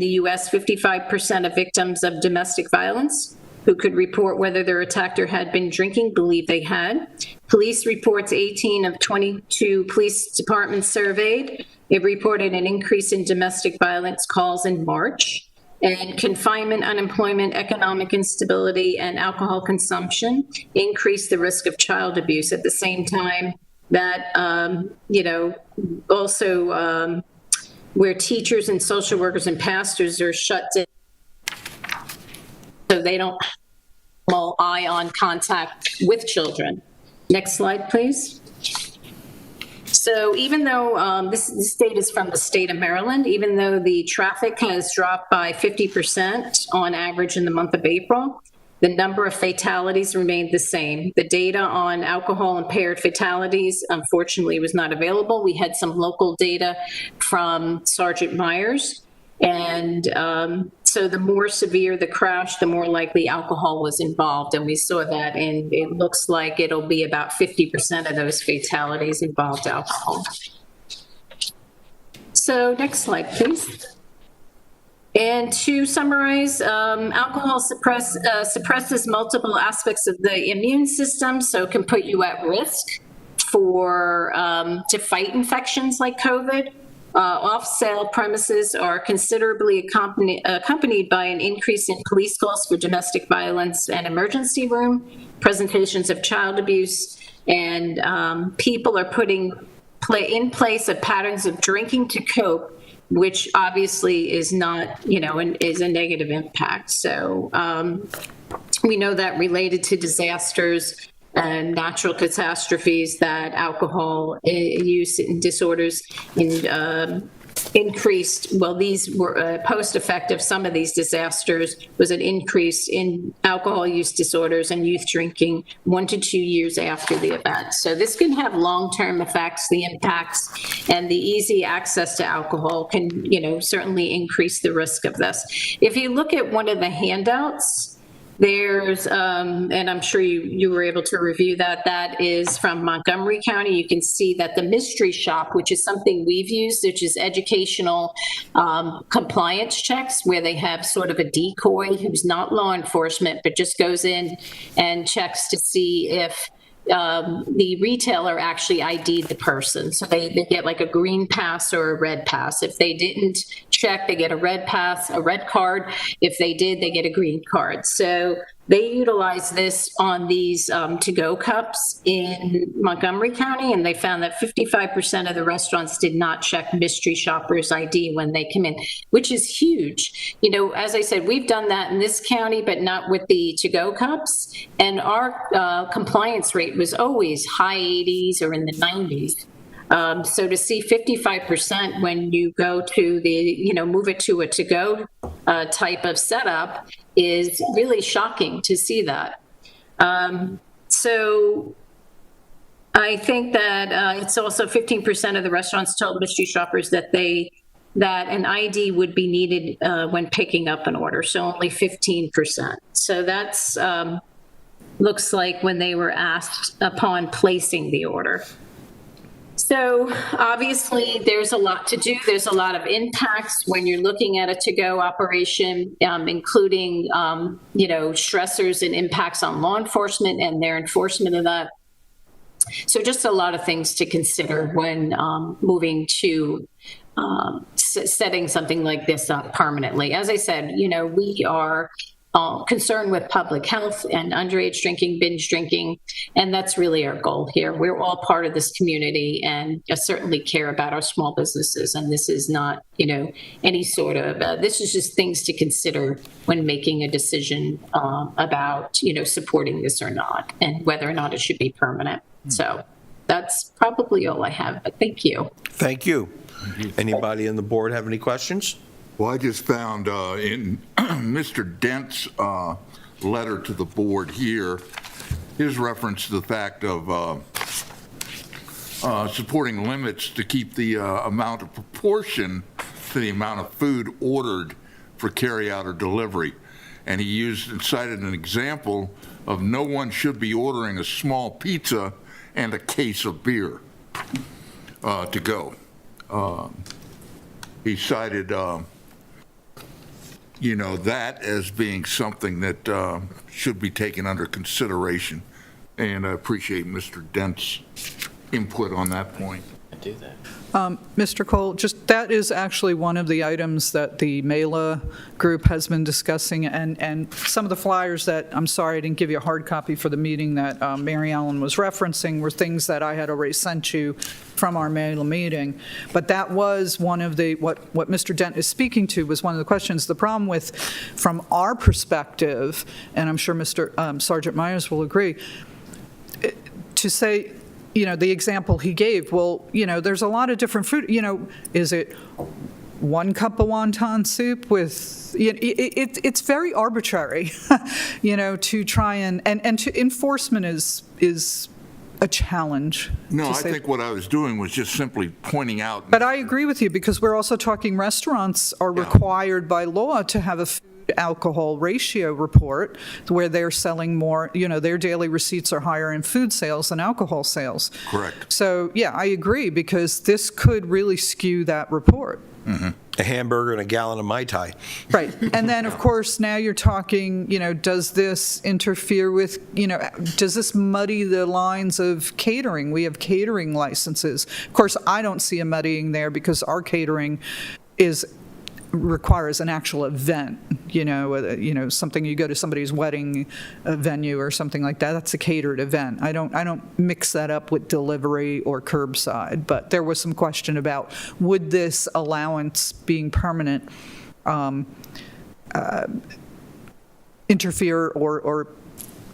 the US, 55% of victims of domestic violence who could report whether their attacker had been drinking, believe they had. Police reports, 18 of 22 police departments surveyed. It reported an increase in domestic violence calls in March. And confinement, unemployment, economic instability, and alcohol consumption increase the risk of child abuse. At the same time, that, also where teachers and social workers and pastors are shut down, so they don't have eye-on contact with children. Next slide, please. So even though this data is from the state of Maryland, even though the traffic has dropped by 50% on average in the month of April, the number of fatalities remained the same. The data on alcohol-impaired fatalities, unfortunately, was not available. We had some local data from Sergeant Myers. And so the more severe the crash, the more likely alcohol was involved. And we saw that, and it looks like it'll be about 50% of those fatalities involved alcohol. So next slide, please. And to summarize, alcohol suppresses multiple aspects of the immune system, so it can put you at risk to fight infections like COVID. Off-sale premises are considerably accompanied by an increase in police calls for domestic violence and emergency room, presentations of child abuse, and people are putting in place of patterns of drinking to cope, which obviously is not, is a negative impact. So we know that related to disasters and natural catastrophes, that alcohol use and disorders increased. Well, these were post-effect some of these disasters was an increase in alcohol use disorders and youth drinking 1 to 2 years after the event. So this can have long-term effects. The impacts and the easy access to alcohol can, certainly increase the risk of this. If you look at one of the handouts, there's, and I'm sure you were able to review that is from Montgomery County. You can see that the mystery shop, which is something we've used, which is educational compliance checks, where they have sort of a decoy who's not law enforcement, but just goes in and checks to see if the retailer actually ID'd the person. So they get like a green pass or a red pass. If they didn't check, they get a red pass, a red card. If they did, they get a green card. So they utilize this on these to-go cups in Montgomery County, and they found that 55% of the restaurants did not check mystery shoppers' ID when they come in, which is huge. As I said, we've done that in this county, but not with the to-go cups. And our compliance rate was always high 80s or in the 90s. So to see 55% when you go to the, move it to a to-go type of setup is really shocking to see that. So I think that it's also 15% of the restaurants told mystery shoppers that an ID would be needed when picking up an order, so only 15%. So that's looks like when they were asked upon placing the order. So obviously there's a lot to do. There's a lot of impacts when you're looking at a to-go operation, including, stressors and impacts on law enforcement and their enforcement of that. So just a lot of things to consider when moving to setting something like this up permanently. As I said, we are concerned with public health and underage drinking, binge drinking, and that's really our goal here. We're all part of this community and certainly care about our small businesses, and this is not, any sort of, this is just things to consider when making a decision about, supporting this or not, and whether or not it should be permanent. So that's probably all I have, but thank you. Thank you. Anybody on the board have any questions? Well, I just found in Mr. Dent's letter to the board here, his reference to the fact of supporting limits to keep the amount of proportion to the amount of food ordered for carryout or delivery. And he used and cited an example of no one should be ordering a small pizza and a case of beer to go. He cited that as being something that should be taken under consideration. And I appreciate Mr. Dent's input on that point. Do that. Mr. Cole, just that is actually one of the items that the MELA group has been discussing, and some of the flyers that, I'm sorry I didn't give you a hard copy for the meeting that Mary Ellen was referencing, were things that I had already sent you from our MELA meeting. But that was one of the, what Mr. Dent is speaking to was one of the questions. The problem with, from our perspective, and I'm sure Mr. Sergeant Myers will agree, to say, the example he gave, well, there's a lot of different food, is it 1 cup of wonton soup with, it's very arbitrary, to try and to enforcement is a challenge. No, I think what I was doing was just simply pointing out. But I agree with you, because we're also talking restaurants are required by law to have a food alcohol ratio report where they're selling more, their daily receipts are higher in food sales than alcohol sales. Correct. So, yeah, I agree, because this could really skew that report. Mm-hmm. A hamburger and a gallon of Mai Tai. Right. And then, of course, now you're talking, does this interfere with, does this muddy the lines of catering? We have catering licenses. Of course, I don't see a muddying there, because our catering requires an actual event, something you go to somebody's wedding venue or something like that. That's a catered event. I don't mix that up with delivery or curbside. But there was some question about, would this allowance being permanent interfere or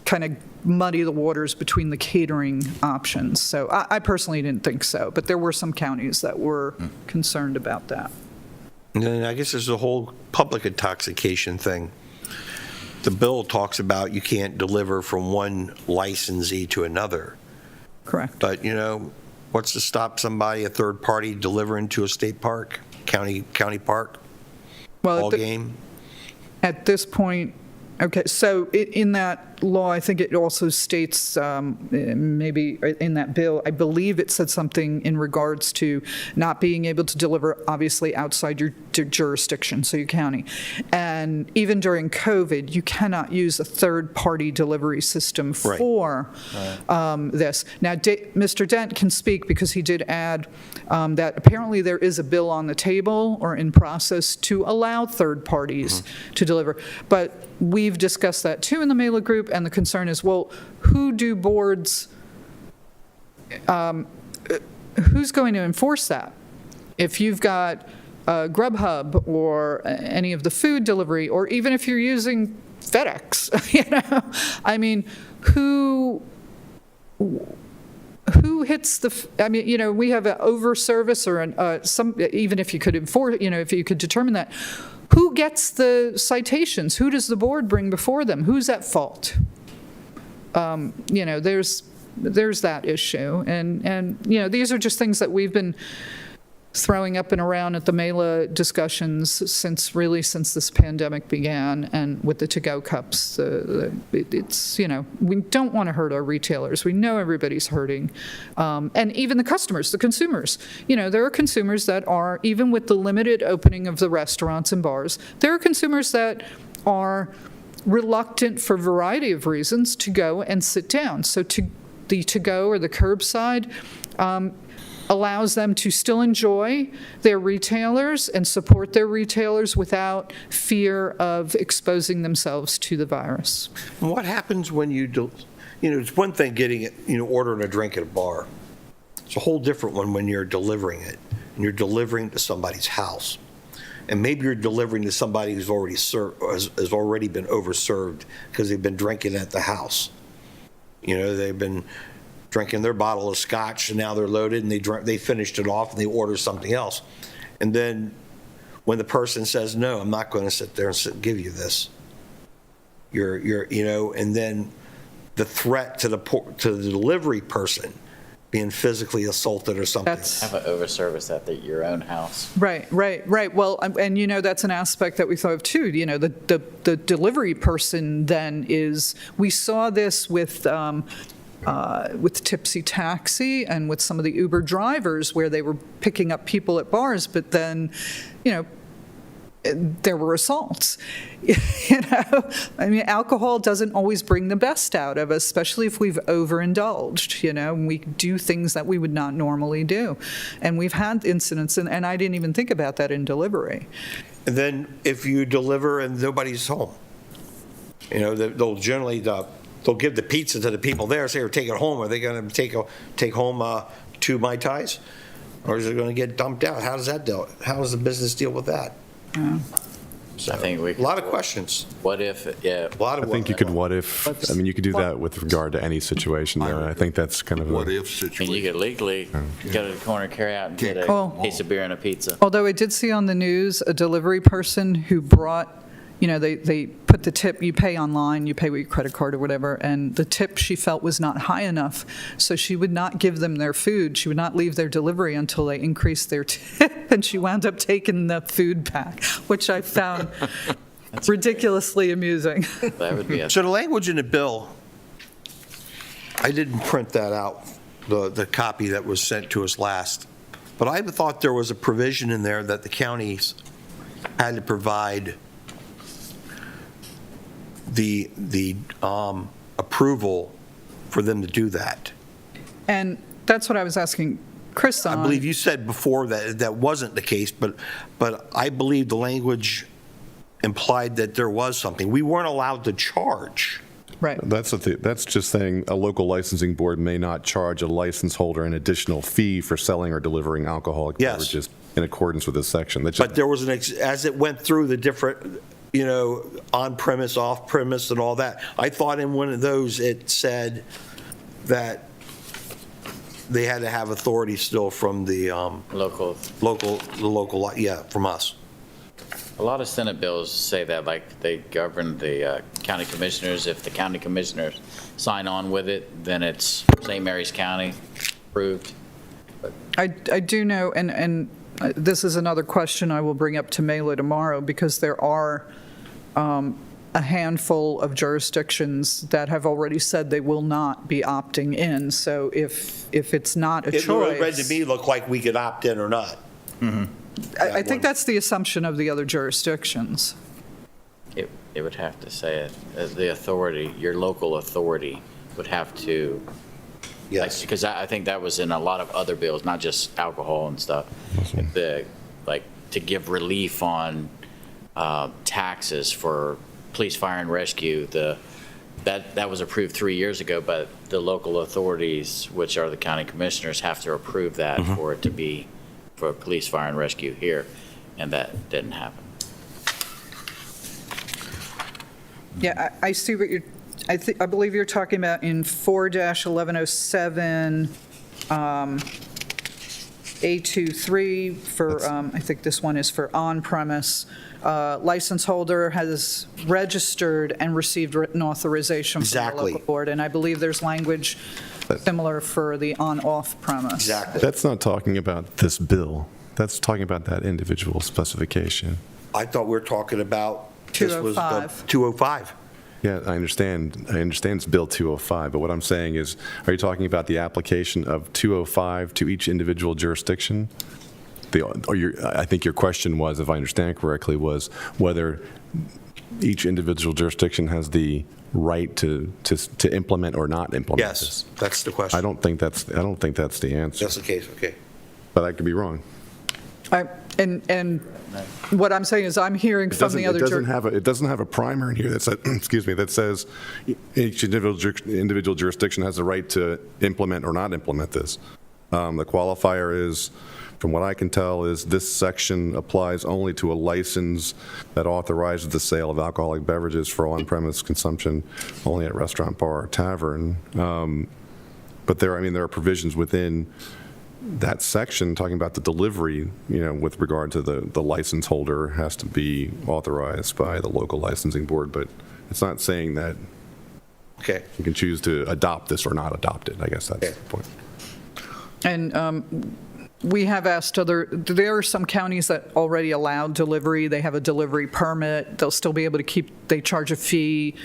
kind of muddy the waters between the catering options? So I personally didn't think so, but there were some counties that were concerned about that. And then I guess there's the whole public intoxication thing. The bill talks about you can't deliver from one licensee to another. Correct. But, what's to stop somebody, a third party, delivering to a state park, county park, ball game? At this point, okay, so in that law, I think it also states, maybe in that bill, I believe it said something in regards to not being able to deliver, obviously, outside your jurisdiction, so your county. And even during COVID, you cannot use a third-party delivery system for this. Now, Mr. Dent can speak, because he did add that apparently there is a bill on the table or in process to allow third parties to deliver. But we've discussed that too in the MELA group, and the concern is, well, who do boards, who's going to enforce that? If you've got Grubhub or any of the food delivery, or even if you're using FedEx, I mean, who hits the, we have an over service or even if you could enforce, if you could determine that, who gets the citations? Who does the board bring before them? Who's at fault? There's that issue. And these are just things that we've been throwing up and around at the MELA discussions since this pandemic began, and with the to-go cups. It's, we don't want to hurt our retailers. We know everybody's hurting. And even the customers, the consumers. There are consumers that are, even with the limited opening of the restaurants and bars, there are consumers that are reluctant for a variety of reasons to go and sit down. So the to-go or the curbside allows them to still enjoy their retailers and support their retailers without fear of exposing themselves to the virus. And what happens when it's one thing getting it, ordering a drink at a bar. It's a whole different one when you're delivering it, and you're delivering to somebody's house. And maybe you're delivering to somebody who's already has already been overserved because they've been drinking at the house. They've been drinking their bottle of scotch, and now they're loaded, and they finished it off, and they order something else. And then when the person says, no, I'm not going to sit there and give you this, and then the threat to the delivery person being physically assaulted or something. Have an overservice at your own house. Right. Well, and that's an aspect that we thought of too. The delivery person then is, we saw this with Tipsy Taxi and with some of the Uber drivers where they were picking up people at bars, but then, there were assaults. I mean, alcohol doesn't always bring the best out of us, especially if we've overindulged, and we do things that we would not normally do. And we've had incidents, and I didn't even think about that in delivery. And then if you deliver and nobody's home, they'll generally, they'll give the pizza to the people there, say, or take it home. Are they going to take home 2 Mai Tais? Or is it going to get dumped out? How does the business deal with that? I think we. A lot of questions. What if, yeah. A lot of I think you could what if, I mean, you could do that with regard to any situation there. I think that's kind of What a, if I mean, situation? you could legally go to the corner, carry out and get a Oh. piece of beer and a pizza. Although I did see on the news a delivery person who brought, they put the tip, you pay online, you pay with your credit card or whatever, and the tip she felt was not high enough, so she would not give them their food. She would not leave their delivery until they increased their tip, and she wound up taking the food back, which I found ridiculously amusing. That would be a. So the language in the bill, I didn't print that out, the copy that was sent to us last, but I thought there was a provision in there that the counties had to provide the approval for them to do that. And that's what I was asking Chris on. I believe you said before that that wasn't the case, but I believe the language implied that there was something. We weren't allowed to charge. Right. that's just saying a local licensing board may not charge a license holder an additional fee for selling or delivering alcoholic Yes. beverages in accordance with this section. That's But there was as it went through the different, on-premise, off-premise and all that, I thought in one of those it said that they had to have authority still from the Local. from us. A lot of Senate bills say that, like, they govern the county commissioners. If the county commissioners sign on with it, then it's St. Mary's County approved. I do know, and this is another question I will bring up to Mela tomorrow, because there are a handful of jurisdictions that have already said they will not be opting in. So if it's not a It choice. read to me looked like we could opt in or not. I think that's the assumption of the other jurisdictions. It would have to say it, as the authority, your local authority would have to. Yes. Because I think that was in a lot of other bills, not just alcohol and stuff. To give relief on taxes for police, fire, and rescue. That was approved 3 years ago, but the local authorities, which are the county commissioners, have to approve that for it to be for police, fire, and rescue here, and that didn't happen. Yeah, I see what you're, I believe you're talking about in 4-1107, A23 for, I think this one is for on-premise. License holder has registered and received written authorization from the Exactly. local board. And I believe there's language similar for the on-off premise. Exactly. That's not talking about this bill. That's talking about that individual specification. I thought we were talking about this was the 205. 205. Yeah, I understand it's Bill 205, but what I'm saying is, are you talking about the application of 205 to each individual jurisdiction? I think your question was, if I understand correctly, was whether each individual jurisdiction has the right to implement or not implement Yes, this. that's the question. I don't think that's the answer, That's the case, okay. but I could be wrong. And what I'm saying is I'm hearing from the other. It doesn't have a primer in here that says, excuse me, that says each individual jurisdiction has the right to implement or not implement this. The qualifier is, from what I can tell, is this section applies only to a license that authorizes the sale of alcoholic beverages for on-premise consumption only at restaurant, bar, or tavern. But there are provisions within that section talking about the delivery, with regard to the license holder has to be authorized by the local licensing board, but it's not saying that Okay. you can choose to adopt this or not adopt it. I guess that's the point. And we have asked there are some counties that already allow delivery. They have a delivery permit. They'll still be able to they charge a fee.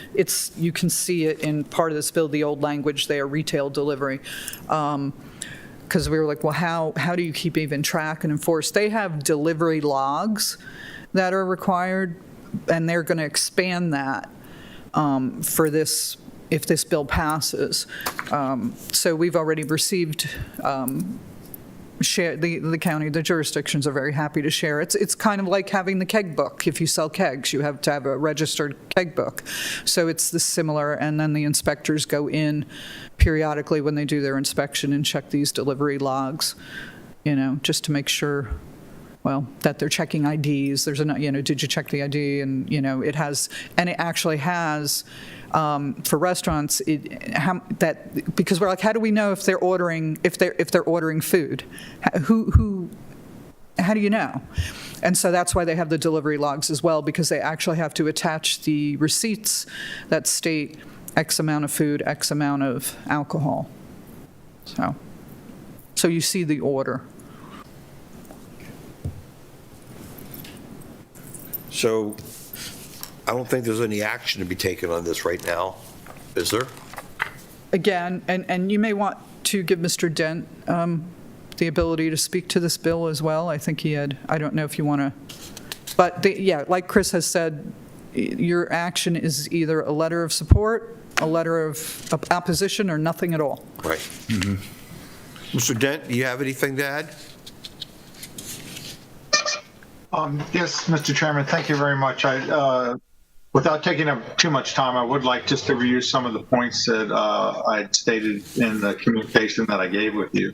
You can see it in part of this bill, the old language there, retail delivery. Because we were like, well, how do you keep even track and enforce? They have delivery logs that are required, and they're going to expand that for this, if this bill passes. So we've already received share, the county, the jurisdictions are very happy to share. It's kind of like having the keg book. If you sell kegs, you have to have a registered keg book. So it's the similar, and then the inspectors go in periodically when they do their inspection and check these delivery logs, just to make sure, well, that they're checking IDs. There's did you check the ID? And, it has, and it actually has, for restaurants, because we're like, how do we know if they're ordering food? How do you know? And so that's why they have the delivery logs as well, because they actually have to attach the receipts that state X amount of food, X amount of alcohol. So you see the order. So I don't think there's any action to be taken on this right now, is there? Again, and you may want to give Mr. Dent the ability to speak to this bill as well. I think he had, I don't know if you want to, but like Chris has said, your action is either a letter of support, a letter of opposition, or nothing at all. Right. Mr. Dent, do you have anything to add? Yes, Mr. Chairman, thank you very much. Without taking up too much time, I would like just to review some of the points that I had stated in the communication that I gave with you.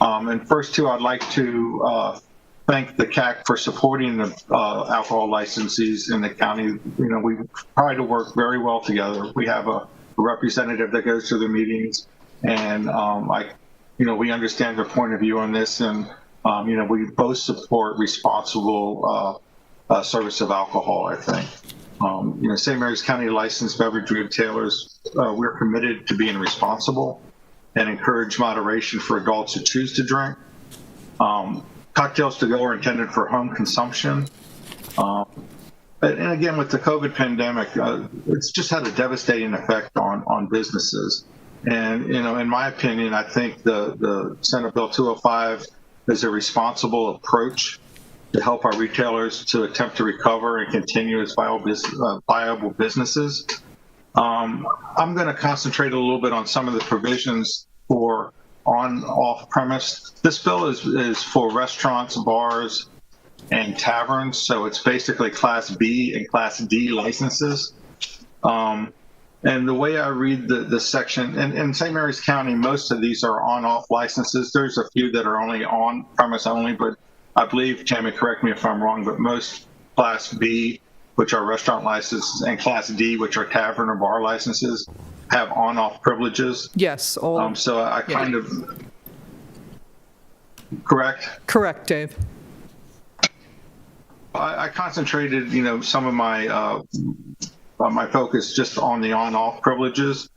And first, too, I'd like to thank the CAC for supporting the alcohol licensees in the county. We try to work very well together. We have a representative that goes to the meetings, and we understand their point of view on this, and we both support responsible service of alcohol, I think. St. Mary's County licensed beverage retailers, we're committed to being responsible and encourage moderation for adults who choose to drink. Cocktails to go are intended for home consumption. And again, with the COVID pandemic, it's just had a devastating effect on businesses. And, in my opinion, I think the Senate Bill 205 is a responsible approach to help our retailers to attempt to recover and continue as viable businesses. I'm going to concentrate a little bit on some of the provisions for on-off premise. This bill is for restaurants, bars, and taverns, so it's basically Class B and Class D licenses. And the way I read the section, and in St. Mary's County, most of these are on-off licenses. There's a few that are only on-premise only, but I believe, Tammy, correct me if I'm wrong, but most Class B, which are restaurant licenses, and Class D, which are tavern or bar licenses, have on-off privileges. Yes. So I kind of, correct? Correct, Dave. I concentrated, some of my my focus just on the on-off privileges.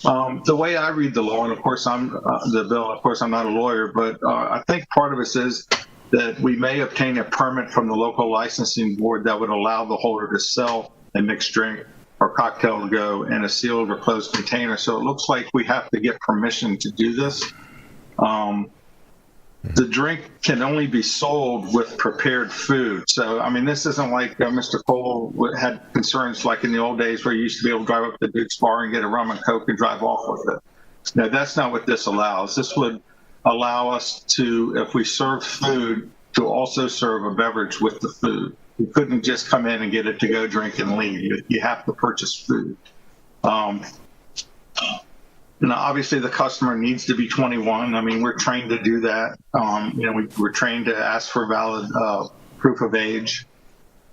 The way I read the law, and of course I'm not a lawyer, but I think part of it says that we may obtain a permit from the local licensing board that would allow the holder to sell a mixed drink or cocktail to go in a sealed or closed container. So it looks like we have to get permission to do this. The drink can only be sold with prepared food. So, this isn't like Mr. Cole had concerns like in the old days where you used to be able to drive up to Duke's Bar and get a rum and Coke and drive off with it. No, that's not what this allows. This would allow us to, if we serve food, to also serve a beverage with the food. You couldn't just come in and get a to-go drink and leave. You have to purchase food. Obviously the customer needs to be 21. We're trained to do that. We're trained to ask for valid proof of age.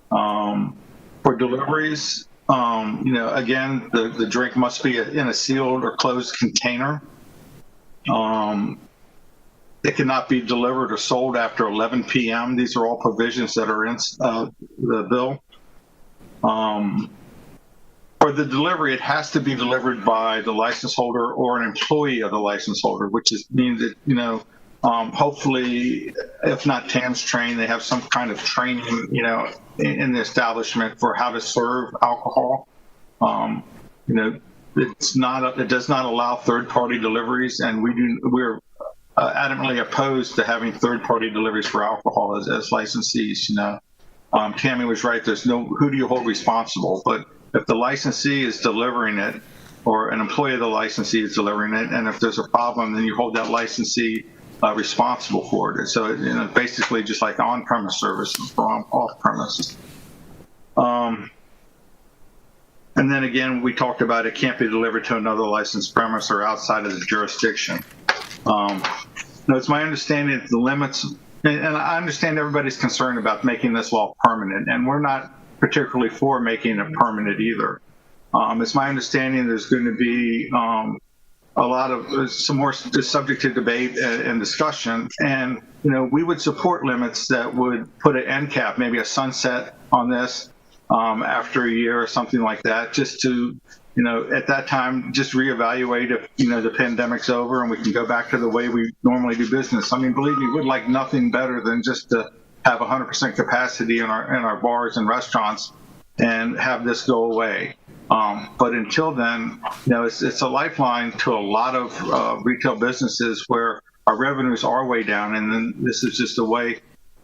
For deliveries, again, the drink must be in a sealed or closed container. It cannot be delivered or sold after 11 p.m. These are all provisions that are in the bill. For the delivery, it has to be delivered by the license holder or an employee of the license holder, which means that, hopefully, if not TAMS trained, they have some kind of training, in the establishment for how to serve alcohol. It does not allow third-party deliveries, and we're adamantly opposed to having third-party deliveries for alcohol as licensees, Tammy was right. There's no, who do you hold responsible? But if the licensee is delivering it, or an employee of the licensee is delivering it, and if there's a problem, then you hold that licensee responsible for it. So, basically just like on-premise service or off-premise. And then again, we talked about it can't be delivered to another licensed premise or outside of the jurisdiction. It's my understanding that the limits, and I understand everybody's concerned about making this law permanent, and we're not particularly for making it permanent either. It's my understanding there's going to be a lot of some more subject to debate and discussion, and we would support limits that would put an end cap, maybe a sunset on this after a year or something like that, just to at that time just reevaluate if the pandemic's over and we can go back to the way we normally do business. I mean, believe me, we'd like nothing better than just to have 100% capacity in our bars and restaurants and have this go away. But until then, it's a lifeline to a lot of retail businesses where our revenues are way down, and then this is just a way,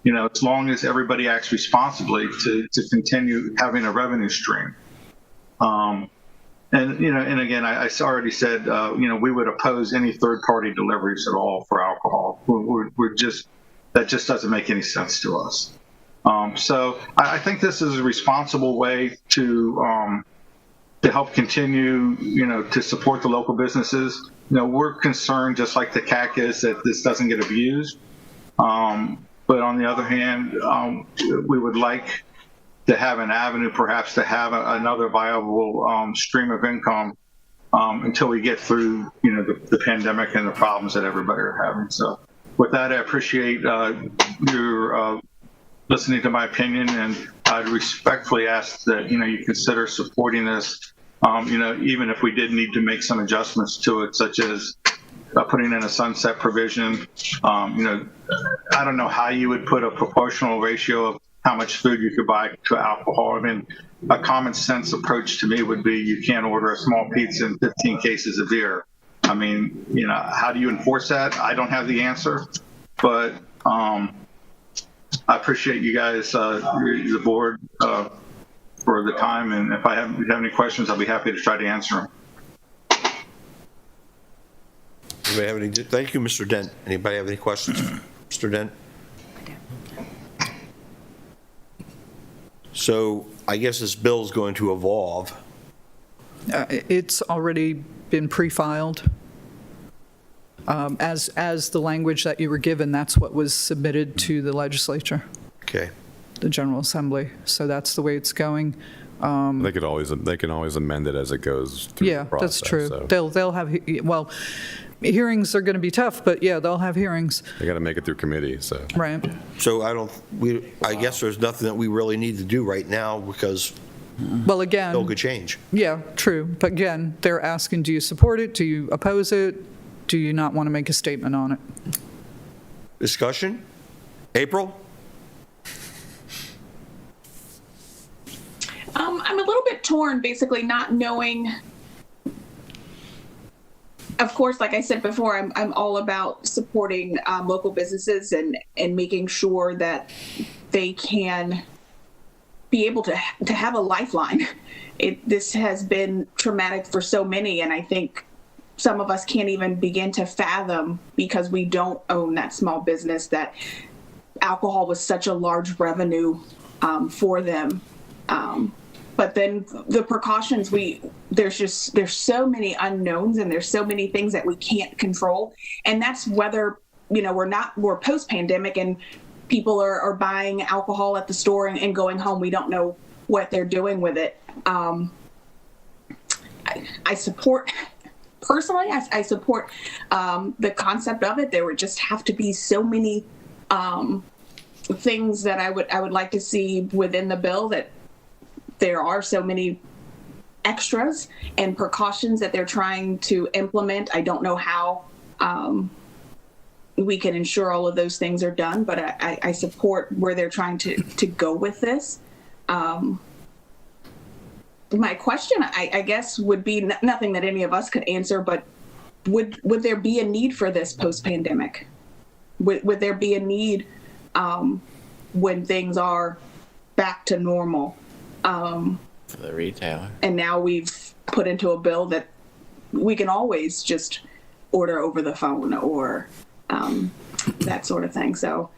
as long as everybody acts responsibly, to continue having a revenue stream. And again, I already said, we would oppose any third-party deliveries at all for alcohol. We're just, that just doesn't make any sense to us. So I think this is a responsible way to help continue, to support the local businesses. We're concerned, just like the CAC is, that this doesn't get abused. But on the other hand, we would like to have an avenue, perhaps, to have another viable stream of income until we get through, the pandemic and the problems that everybody are having. So with that, I appreciate your listening to my opinion, and I'd respectfully ask that, you consider supporting this, even if we did need to make some adjustments to it, such as putting in a sunset provision. I don't know how you would put a proportional ratio of how much food you could buy to alcohol. I mean, a common sense approach to me would be you can't order a small pizza and 15 cases of beer. I mean, how do you enforce that? I don't have the answer, but I appreciate you guys, the board, for the time. And if you have any questions, I'll be happy to try to answer them. Anybody have any? Thank you, Mr. Dent. Anybody have any questions? Mr. Dent? So I guess this bill is going to evolve. It's already been pre-filed. As the language that you were given, that's what was submitted to the legislature, Okay. the General Assembly. So that's the way it's going. They can always amend it as it goes through the process. That's true. So They'll have, well, hearings are going to be tough, but yeah, they'll have hearings. they got to make it through committee, so. Right. So I guess there's nothing that we really need to do right now because Well, again. bill could change. Yeah, true. But again, they're asking, do you support it? Do you oppose it? Do you not want to make a statement on it? Discussion? April? I'm a little bit torn, basically not knowing. Of course, like I said before, I'm all about supporting local businesses and making sure that they can be able to have a lifeline. This has been traumatic for so many, and I think some of us can't even begin to fathom, because we don't own that small business, that alcohol was such a large revenue for them. But then the precautions, there's so many unknowns, and there's so many things that we can't control. And that's whether, we're post-pandemic and people are buying alcohol at the store and going home. We don't know what they're doing with it. I support, personally, I support the concept of it. There would just have to be so many things that I would like to see within the bill, that there are so many extras and precautions that they're trying to implement. I don't know how we can ensure all of those things are done, but I support where they're trying to go with this. My question, I guess, would be nothing that any of us could answer, but would there be a need for this post-pandemic? Would there be a need when things are back to normal. For the retailer. And now we've put into a bill that we can always just order over the phone or that sort of thing. So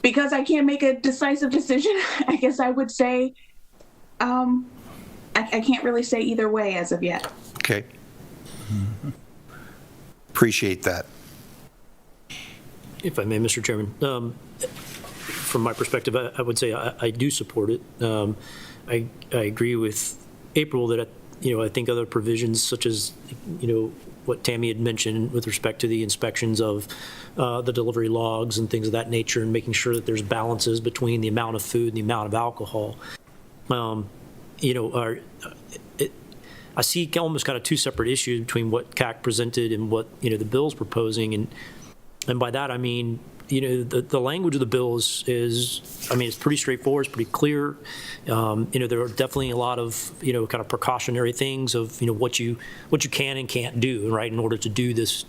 because I can't make a decisive decision, I guess I would say I can't really say either way as of yet. Okay. Appreciate that. If I may, Mr. Chairman, from my perspective, I would say I do support it. I agree with April that, I think other provisions such as, what Tammy had mentioned with respect to the inspections of the delivery logs and things of that nature, and making sure that there's balances between the amount of food and the amount of alcohol. I see almost kind of two separate issues between what CAC presented and what, the bill's proposing. And by that, I mean, the language of the bill is it's pretty straightforward, it's pretty clear. There are definitely a lot of, kind of precautionary things of, what you can and can't do, right, in order to do this,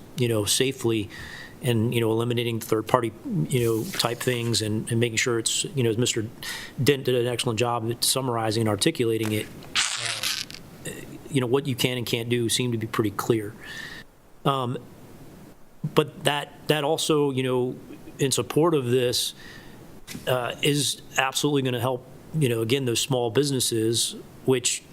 safely, and, eliminating third-party, type things and making sure it's, as Mr. Dent did an excellent job at summarizing and articulating it, what you can and can't do seem to be pretty clear. But that also, in support of this, is absolutely going to help, again, those small businesses, which,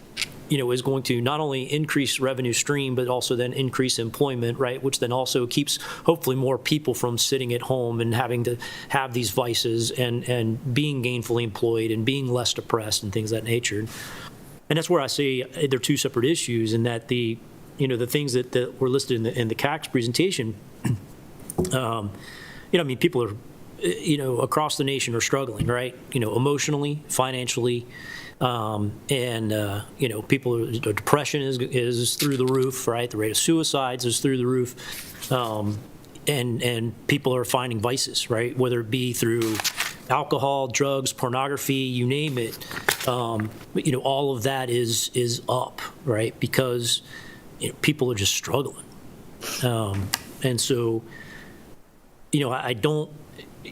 is going to not only increase revenue stream, but also then increase employment, right? Which then also keeps hopefully more people from sitting at home and having to have these vices and being gainfully employed and being less depressed and things of that nature. And that's where I say they're two separate issues, and that the things that were listed in the CAC's presentation, people are, across the nation are struggling, right? Emotionally, financially, and people, depression is through the roof, right? The rate of suicides is through the roof, and people are finding vices, right? Whether it be through alcohol, drugs, pornography, you name it, all of that is up, right? Because people are just struggling, and so, I don't,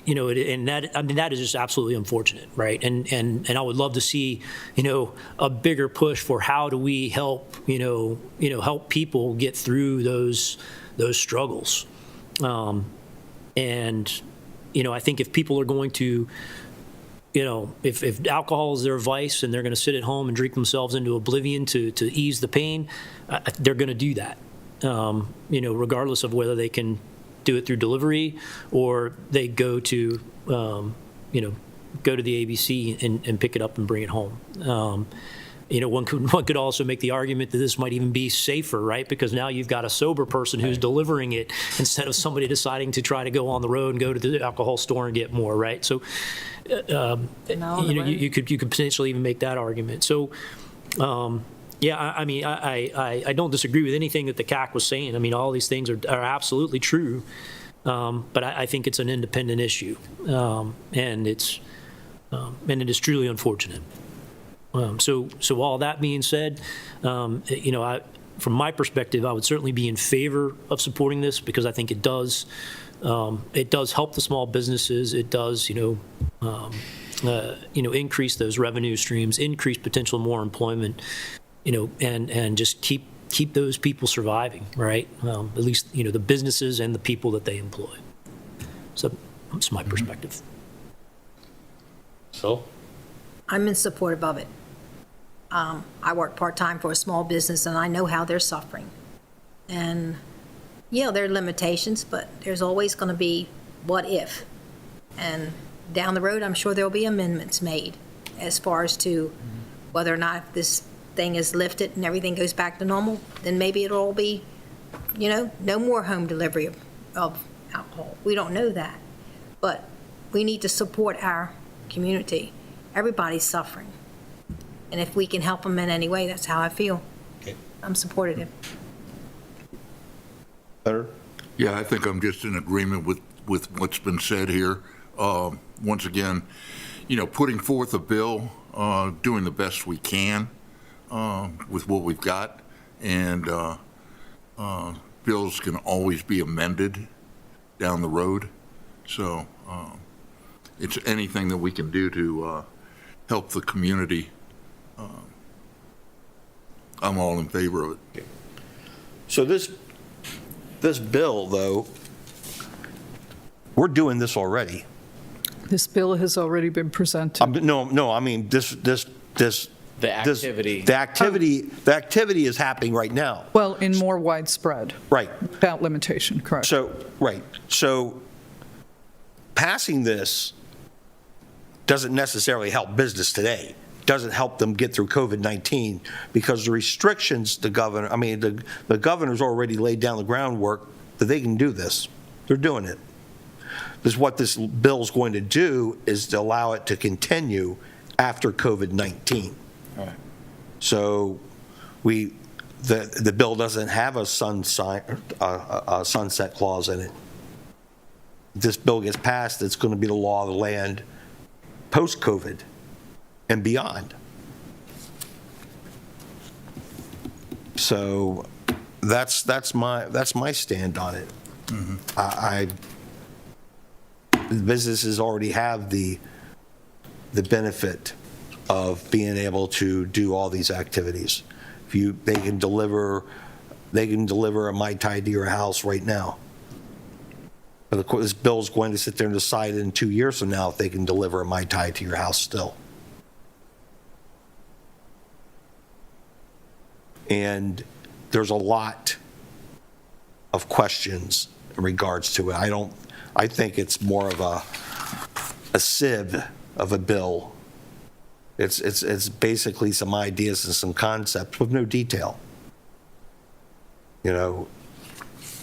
and that is just absolutely unfortunate, right? And I would love to see, a bigger push for how do we help, help people get through those struggles, and. I think if people are going to, if alcohol is their vice and they're going to sit at home and drink themselves into oblivion to ease the pain, they're going to do that, regardless of whether they can do it through delivery or they go to, go to the ABC and pick it up and bring it home. One could also make the argument that this might even be safer, right? Because now you've got a sober person who's delivering it instead of somebody deciding to try to go on the road and go to the alcohol store and get more, right? So, you could potentially even make that argument. So, I don't disagree with anything that the CAC was saying. I mean, all these things are absolutely true, but I think it's an independent issue, and it is truly unfortunate. So all that being said, from my perspective, I would certainly be in favor of supporting this because I think it does help the small businesses. It does, increase those revenue streams, increase potential more employment, and just keep those people surviving, right? At least, the businesses and the people that they employ. So that's my perspective. So? I'm in support of it. I work part-time for a small business, and I know how they're suffering. And, there are limitations, but there's always going to be what if. And down the road, I'm sure there'll be amendments made as far as to whether or not if this thing is lifted and everything goes back to normal, then maybe it'll all be, no more home delivery of alcohol. We don't know that. But we need to support our community. Everybody's suffering. And if we can help them in any way, that's how I feel. Okay. I'm supportive. Better? Yeah, I think I'm just in agreement with what's been said here. Once again, putting forth a bill, doing the best we can with what we've got, and bills can always be amended down the road. So it's anything that we can do to help the community, I'm all in favor of it. So this bill, though, we're doing this already. This bill has already been presented. No, I mean, The activity. The activity is happening right now. Well, in more widespread, Right. without limitation, correct. So passing this doesn't necessarily help business today. Doesn't help them get through COVID-19 because the restrictions the governor's already laid down the groundwork that they can do this. They're doing it. What this bill's going to do is to allow it to continue after COVID-19. Right. So the bill doesn't have a sunset clause in it. If this bill gets passed, it's going to be the law of the land post-COVID and beyond. So that's my stand on it. Businesses already have the benefit of being able to do all these activities. They can deliver a Mai Tai to your house right now. But of course, this bill's going to sit there and decide in 2 years from now if they can deliver a Mai Tai to your house still. And there's a lot of questions in regards to it. I think it's more of a sieve of a bill. It's basically some ideas and some concepts with no detail.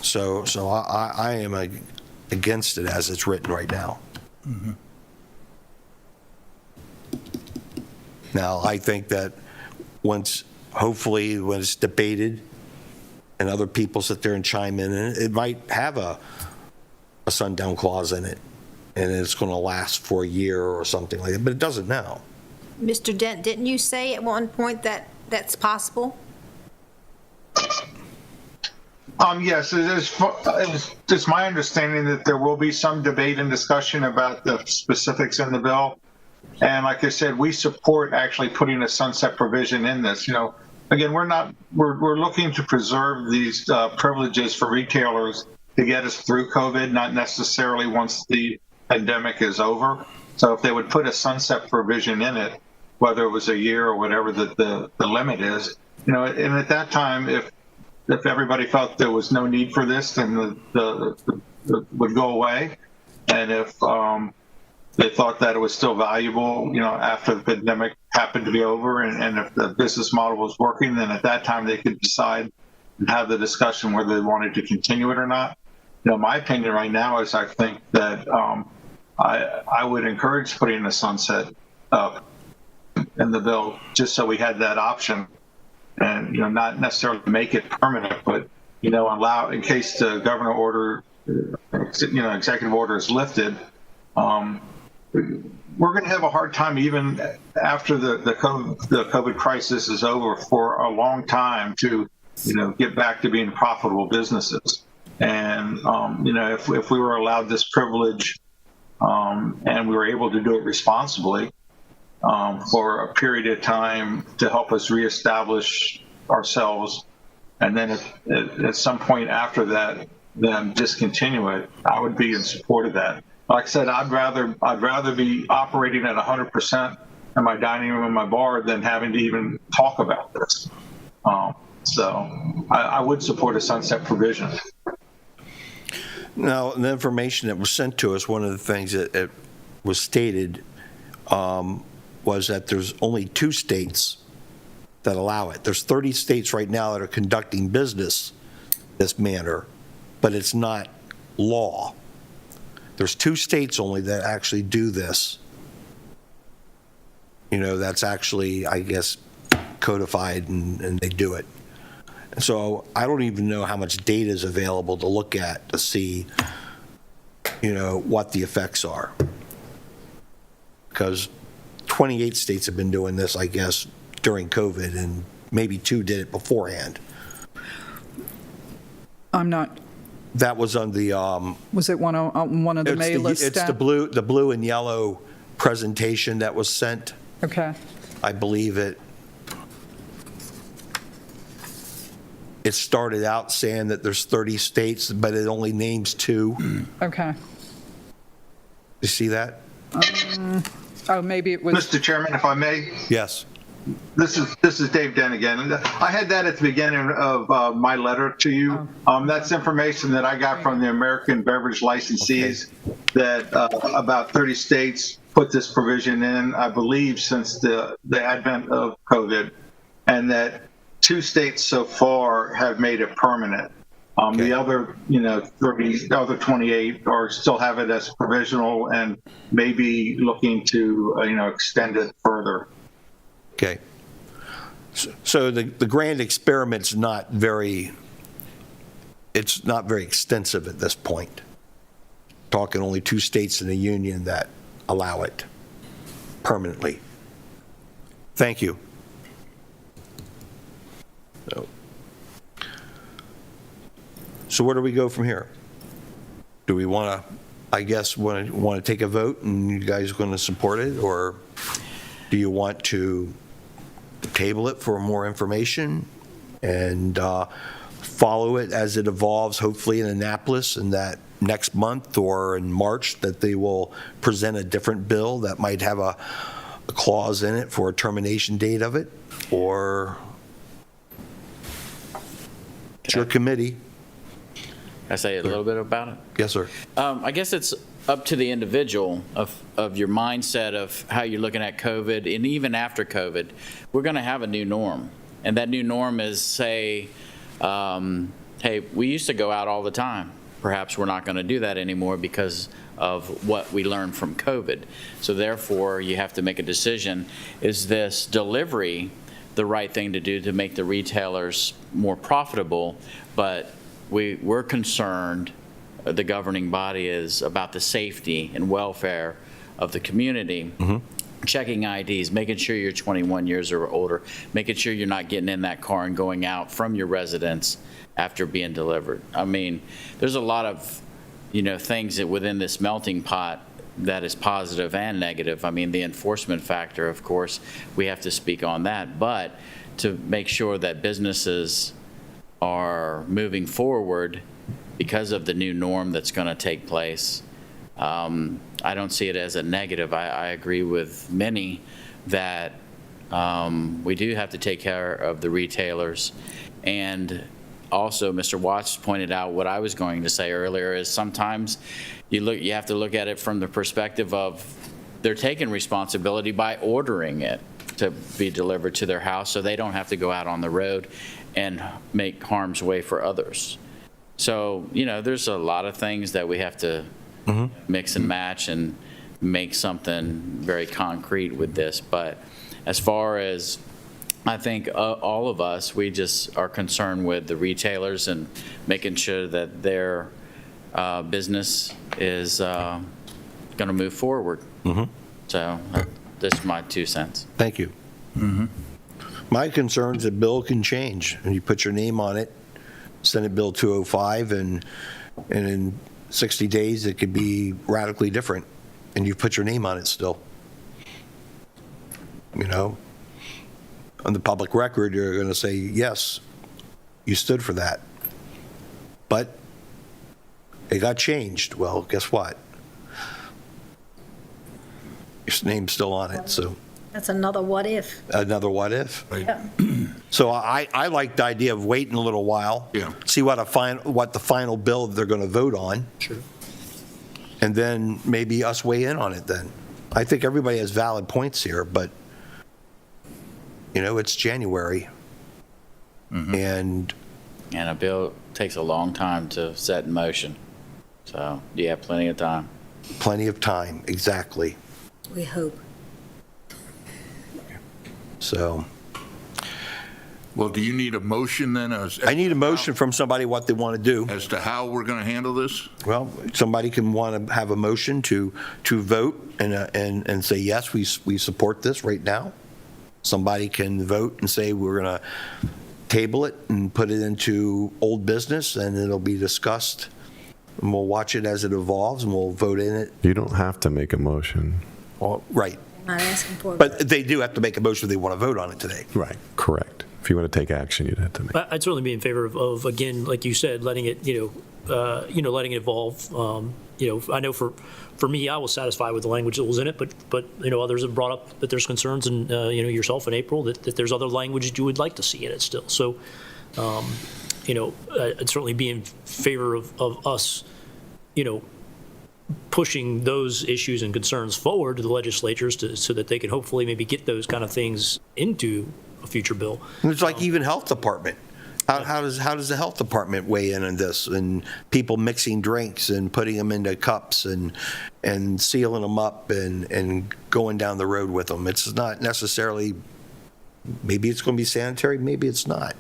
So I am against it as it's written right now. Mm-hmm. Now, I think that hopefully when it's debated and other people sit there and chime in, it might have a sundown clause in it, and it's going to last for a year or something like that, but it doesn't now. Mr. Dent, didn't you say at one point that that's possible? Yes, it's my understanding that there will be some debate and discussion about the specifics in the bill. And like I said, we support actually putting a sunset provision in this. Again, we're looking to preserve these privileges for retailers to get us through COVID, not necessarily once the pandemic is over. So if they would put a sunset provision in it, whether it was a year or whatever the limit is, and at that time, if everybody felt there was no need for this, then the would go away. And if they thought that it was still valuable, after the pandemic happened to be over, and if the business model was working, then at that time they could decide and have the discussion whether they wanted to continue it or not. My opinion right now is I think that I would encourage putting a sunset in the bill just so we had that option, and not necessarily make it permanent, but allow in case the governor order, executive order is lifted. We're going to have a hard time even after the COVID crisis is over for a long time to get back to being profitable businesses. And if we were allowed this privilege and we were able to do it responsibly for a period of time to help us reestablish ourselves, and then at some point after that, then discontinue it, I would be in support of that. Like I said, I'd rather be operating at 100% in my dining room and my bar than having to even talk about this. So I would support a sunset provision. Now, the information that was sent to us, one of the things that was stated was that there's only 2 states that allow it. There's 30 states right now that are conducting business this manner, but it's not law. There's 2 states only that actually do this. That's actually, I guess, codified and they do it. So I don't even know how much data is available to look at to see, what the effects are. Because 28 states have been doing this, I guess, during COVID, and maybe 2 did it beforehand. I'm not, That was on the. was it one of the May list? It's the blue and yellow presentation that was sent. Okay, I believe it started out saying that there's 30 states, but it only names 2. okay. You see that? Oh, maybe it was, Mr. Chairman, if I may, Yes. this is Dave Den again. I had that at the beginning of my letter to you. That's information that I got from the American Beverage Licensees that about 30 states put this provision in, I believe, since the advent of COVID, and that 2 states so far have made it permanent. The other, 30, the other 28 are still have it as provisional and maybe looking to, extend it further. Okay. So the grand experiment's not very extensive at this point. Talking only 2 states in the union that allow it permanently. Thank you. So where do we go from here? Do we want to take a vote and you guys are going to support it, or do you want to table it for more information and follow it as it evolves, hopefully in Annapolis, and that next month or in March that they will present a different bill that might have a clause in it for a termination date of it? Or it's your committee. Can I say a little bit about it? Yes, sir. I guess it's up to the individual of your mindset of how you're looking at COVID, and even after COVID, we're going to have a new norm. And that new norm is, say, hey, we used to go out all the time. Perhaps we're not going to do that anymore because of what we learned from COVID. So therefore, you have to make a decision. Is this delivery the right thing to do to make the retailers more profitable? But we're concerned, the governing body is, about the safety and welfare of the community. Checking IDs, making sure you're 21 years or older, making sure you're not getting in that car and going out from your residence after being delivered. I mean, there's a lot of, things that within this melting pot that is positive and negative. I mean, the enforcement factor, of course, we have to speak on that, but to make sure that businesses are moving forward because of the new norm that's going to take place, I don't see it as a negative. I agree with many that we do have to take care of the retailers. And also, Mr. Watts pointed out what I was going to say earlier is sometimes you have to look at it from the perspective of they're taking responsibility by ordering it to be delivered to their house so they don't have to go out on the road and make harm's way for others. So, there's a lot of things that we have to mix and match and make something very concrete with this. But as far as, I think all of us, we just are concerned with the retailers and making sure that their business is going to move forward. So that's my 2 cents. Thank you. My concern is that bill can change, and you put your name on it, Senate Bill 205, and in 60 days it could be radically different, and you put your name on it still. On the public record, you're going to say, yes, you stood for that. But it got changed. Well, guess what? Your name's still on it, so. That's another what if. Another what if? Yeah. So I like the idea of waiting a little while. Yeah. See what the final bill they're going to vote on. Sure. And then maybe us weigh in on it then. I think everybody has valid points here, but, it's January. And And a bill takes a long time to set in motion. So you have plenty of time. plenty of time, exactly. We hope. So Well, do you need a motion then I need a motion from somebody what they want to do. as to how we're going to handle this? Well, somebody can want to have a motion to vote and say, yes, we support this right now. Somebody can vote and say, we're going to table it and put it into old business, and it'll be discussed, and we'll watch it as it evolves, and we'll vote in it. You don't have to make a motion. Well, right. Not asking for it. But they do have to make a motion if they want to vote on it today. Right, correct. If you want to take action, you'd have to make. I'd certainly be in favor of again, like you said, letting it, letting it evolve. I know for me, I was satisfied with the language that was in it, but others have brought up that there's concerns, and yourself in April that there's other language that you would like to see in it still. So, I'd certainly be in favor of us, pushing those issues and concerns forward to the legislatures so that they can hopefully maybe get those kind of things into a future bill. And it's like even health department. How does the health department weigh in on this, and people mixing drinks and putting them into cups and sealing them up and going down the road with them? It's not necessarily, maybe it's going to be sanitary, maybe it's not.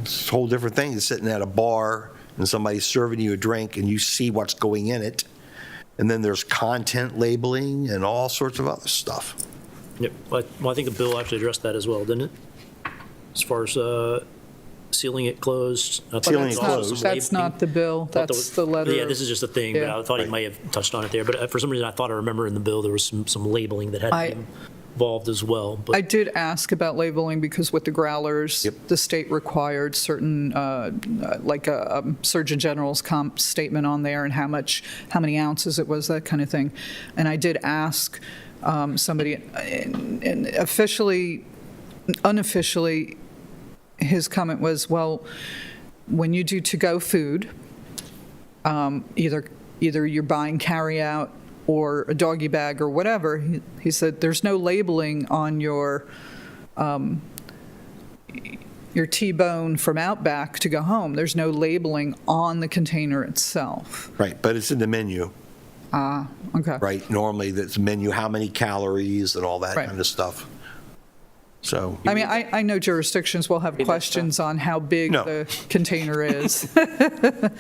It's a whole different thing than sitting at a bar and somebody's serving you a drink and you see what's going in it. And then there's content labeling and all sorts of other stuff. Yep. Well, I think the bill actually addressed that as well, didn't it? As far as sealing it closed. Sealing it closed. That's not the bill, that's the letter. Yeah, this is just a thing, but Yeah. I thought he might have touched on it there. But for some reason, I thought I remember in the bill there was some labeling that had to be involved as well. But I did ask about labeling because with the growlers, the state required certain, like a Surgeon General's comp statement on there and how many ounces it was, that kind of thing. And I did ask somebody, and unofficially, his comment was, well, when you do to-go food, either you're buying carry-out or a doggy bag or whatever, he said, there's no labeling on your T-bone from Outback to go home. There's no labeling on the container itself. Right, but it's in the menu. Okay. Right, normally that's menu, how many calories and all that Right. kind of stuff. So. I mean, I know jurisdictions will have questions on how big No. the container is. I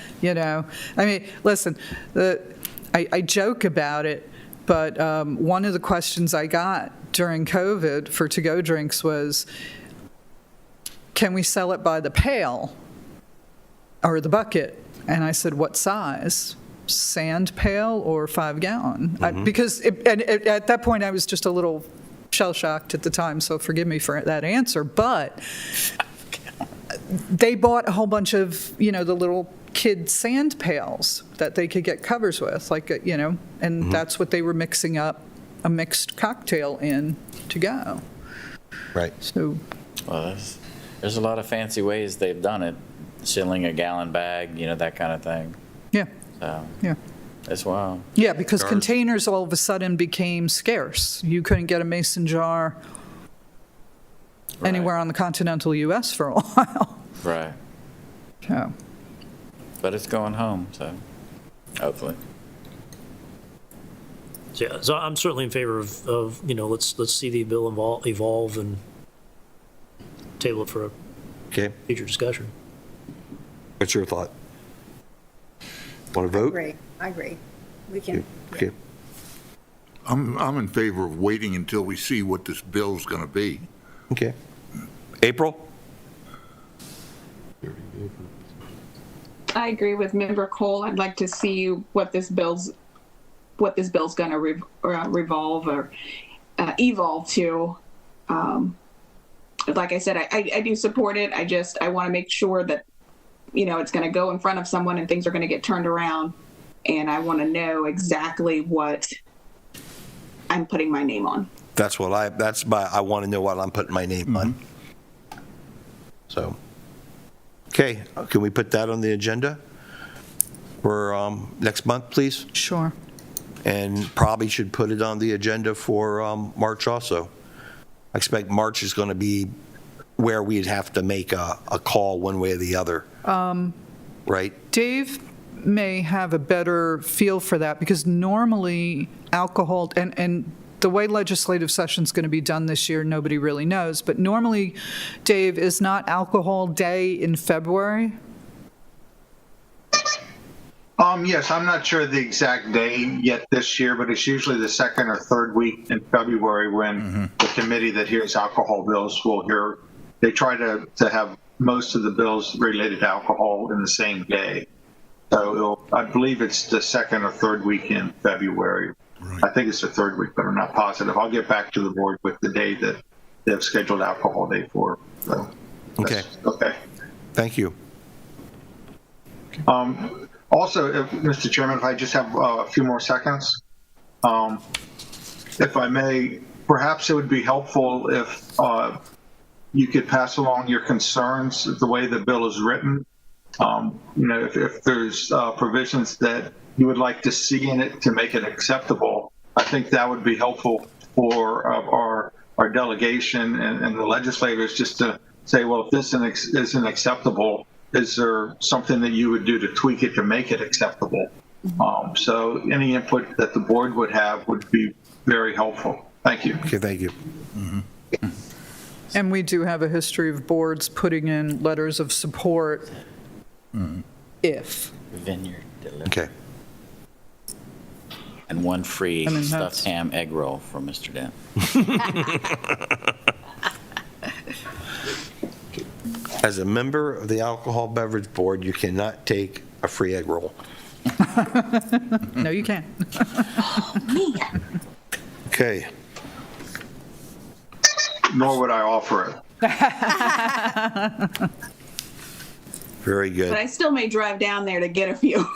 mean, listen, I joke about it, but one of the questions I got during COVID for to-go drinks was, can we sell it by the pail or the bucket? And I said, what size? Sand pail or 5-gallon? Because at that point, I was just a little shell-shocked at the time, so forgive me for that answer, but they bought a whole bunch of, the little kid sand pails that they could get covers with, and that's what they were mixing up a mixed cocktail in to go. Right. So, Well, there's a lot of fancy ways they've done it, sealing a gallon bag, that kind of thing. yeah, So yeah. that's wild. Yeah, because containers all of a sudden became scarce. You couldn't get a mason jar anywhere on the continental U.S. for a while. Right. So, But it's going home, so hopefully. so I'm certainly in favor of let's see the bill evolve and table it for a Okay, future discussion. what's your thought? Want to vote? I agree. We can. Okay. I'm in favor of waiting until we see what this bill's going to be. Okay. April? I agree with Member Cole. I'd like to see what this bill's going to evolve to. Like I said, I do support it. I want to make sure that it's going to go in front of someone and things are going to get turned around, and I want to know exactly what I'm putting my name on. I want to know what I'm putting my name on. So, okay, can we put that on the agenda for next month, please? sure. And probably should put it on the agenda for March also. I expect March is going to be where we'd have to make a call one way or the other. Right? Dave may have a better feel for that because normally alcohol, and the way legislative session's going to be done this year, nobody really knows, but normally, Dave, is not Alcohol Day in February? Yes, I'm not sure the exact day yet this year, but it's usually the second or third week in February when the committee that hears alcohol bills will hear. They try to have most of the bills related to alcohol in the same day. So I believe it's the second or third week in February I think it's the third week, but I'm not positive. I'll get back to the board with the day that they have scheduled alcohol day for. So that's- Okay. Thank you. Also, Mr. Chairman, if I just have a few more seconds, if I may, perhaps it would be helpful if you could pass along your concerns the way the bill is written. If there's provisions that you would like to see in it to make it acceptable, I think that would be helpful for our delegation and the legislators just to say, well, if this isn't acceptable, is there something that you would do to tweak it to make it acceptable? So any input that the board would have would be very helpful. Thank you. Okay, thank you. And we do have a history of boards putting in letters of support if. Vineyard delivery. Okay. And one free I mean, stuffed that's- ham egg roll from Mr. Dent. As a member of the Alcohol Beverage Board, you cannot take a free egg roll. No, you can't. Okay. Nor would I offer it. Very good. But I still may drive down there to get a few.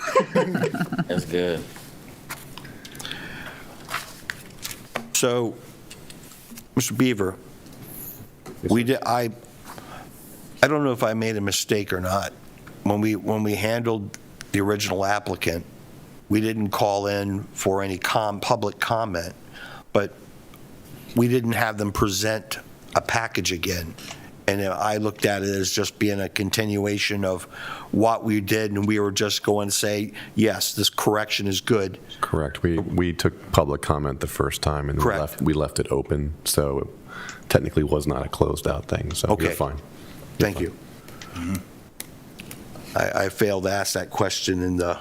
That's good. So, Mr. Beaver, I don't know if I made a mistake or not. When we handled the original applicant, we didn't call in for any public comment, but we didn't have them present a package again. And I looked at it as just being a continuation of what we did, and we were just going to say, yes, this correction is good. Correct. We took public comment the first time, and Correct. we left it open, so it technically was not a closed-out thing, so Okay. you're fine. Thank you. I failed to ask that question in the,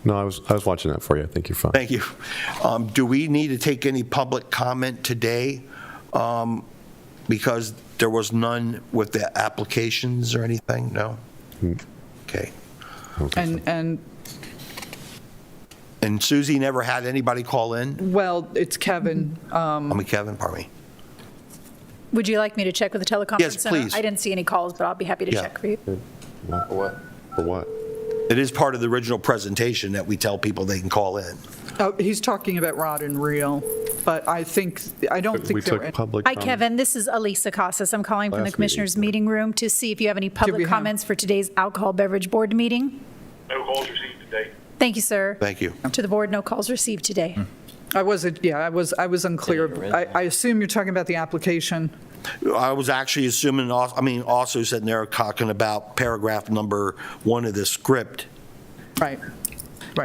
No, I was watching that for you. I think you're fine. thank you. Do we need to take any public comment today? Because there was none with the applications or anything? No? Okay. And, And Susie never had anybody call in? well, it's Kevin. Kevin, pardon me. Would you like me to check with the teleconference Yes, center? please. I didn't see any calls, but I'll be happy to Yeah. check for you. For what? It is part of the original presentation that we tell people they can call in. Oh, he's talking about Rod and Reel, but I don't We think there were. took public Hi, comment. Kevin. This is Elisa Casas. I'm calling from the Last Commissioners' meeting room to see if you have any we public have- comments for today's Alcohol Beverage Board meeting. No calls received today. Thank you, sir. Thank you. To the board, no calls received today. I was unclear. I assume you're talking about the application. I was actually assuming, also sitting there talking about paragraph number 1 of the script. Right.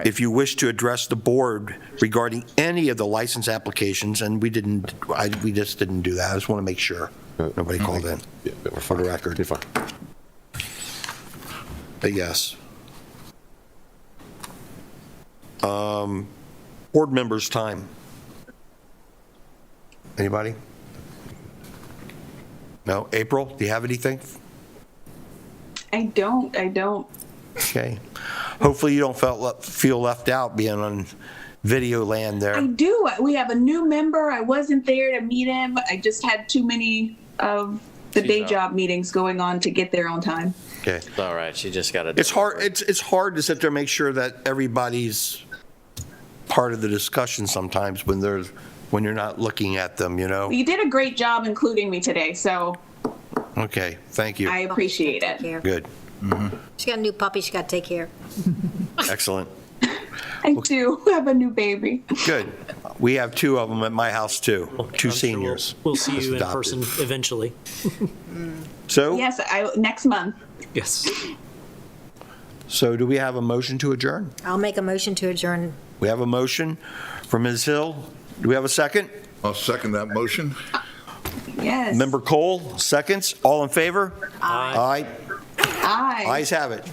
If you wish to address the board regarding any of the license applications, and we just didn't do that. I just want to make sure nobody called in Yeah, we're for fine. the record. You're fine. But yes. Board members' time. Anybody? No? April, do you have anything? I don't. Okay. Hopefully you don't feel left out being on video land there. I do. We have a new member. I wasn't there to meet him. I just had too many of the day job meetings going on to get there on time. Okay. It's all right. She just got to. It's hard, it's hard to sit there and make sure that everybody's part of the discussion sometimes when you're not looking at them, you know? You did a great job including me today, so Okay, thank you. I appreciate Take it. care. Good. She got a new puppy she got to take care of. Excellent. I do have a new baby. Good. We have 2 of them at my house too, 2 I'm sure seniors. We'll see Just you in adopted. person eventually. So, Yes, next month. Yes. so do we have a motion to adjourn? I'll make a motion to adjourn. We have a motion from Ms. Hill. Do we have a second? I'll second that motion. Yes. Member Cole, seconds. All in favor? Aye. Aye. Aye. Ayes have it.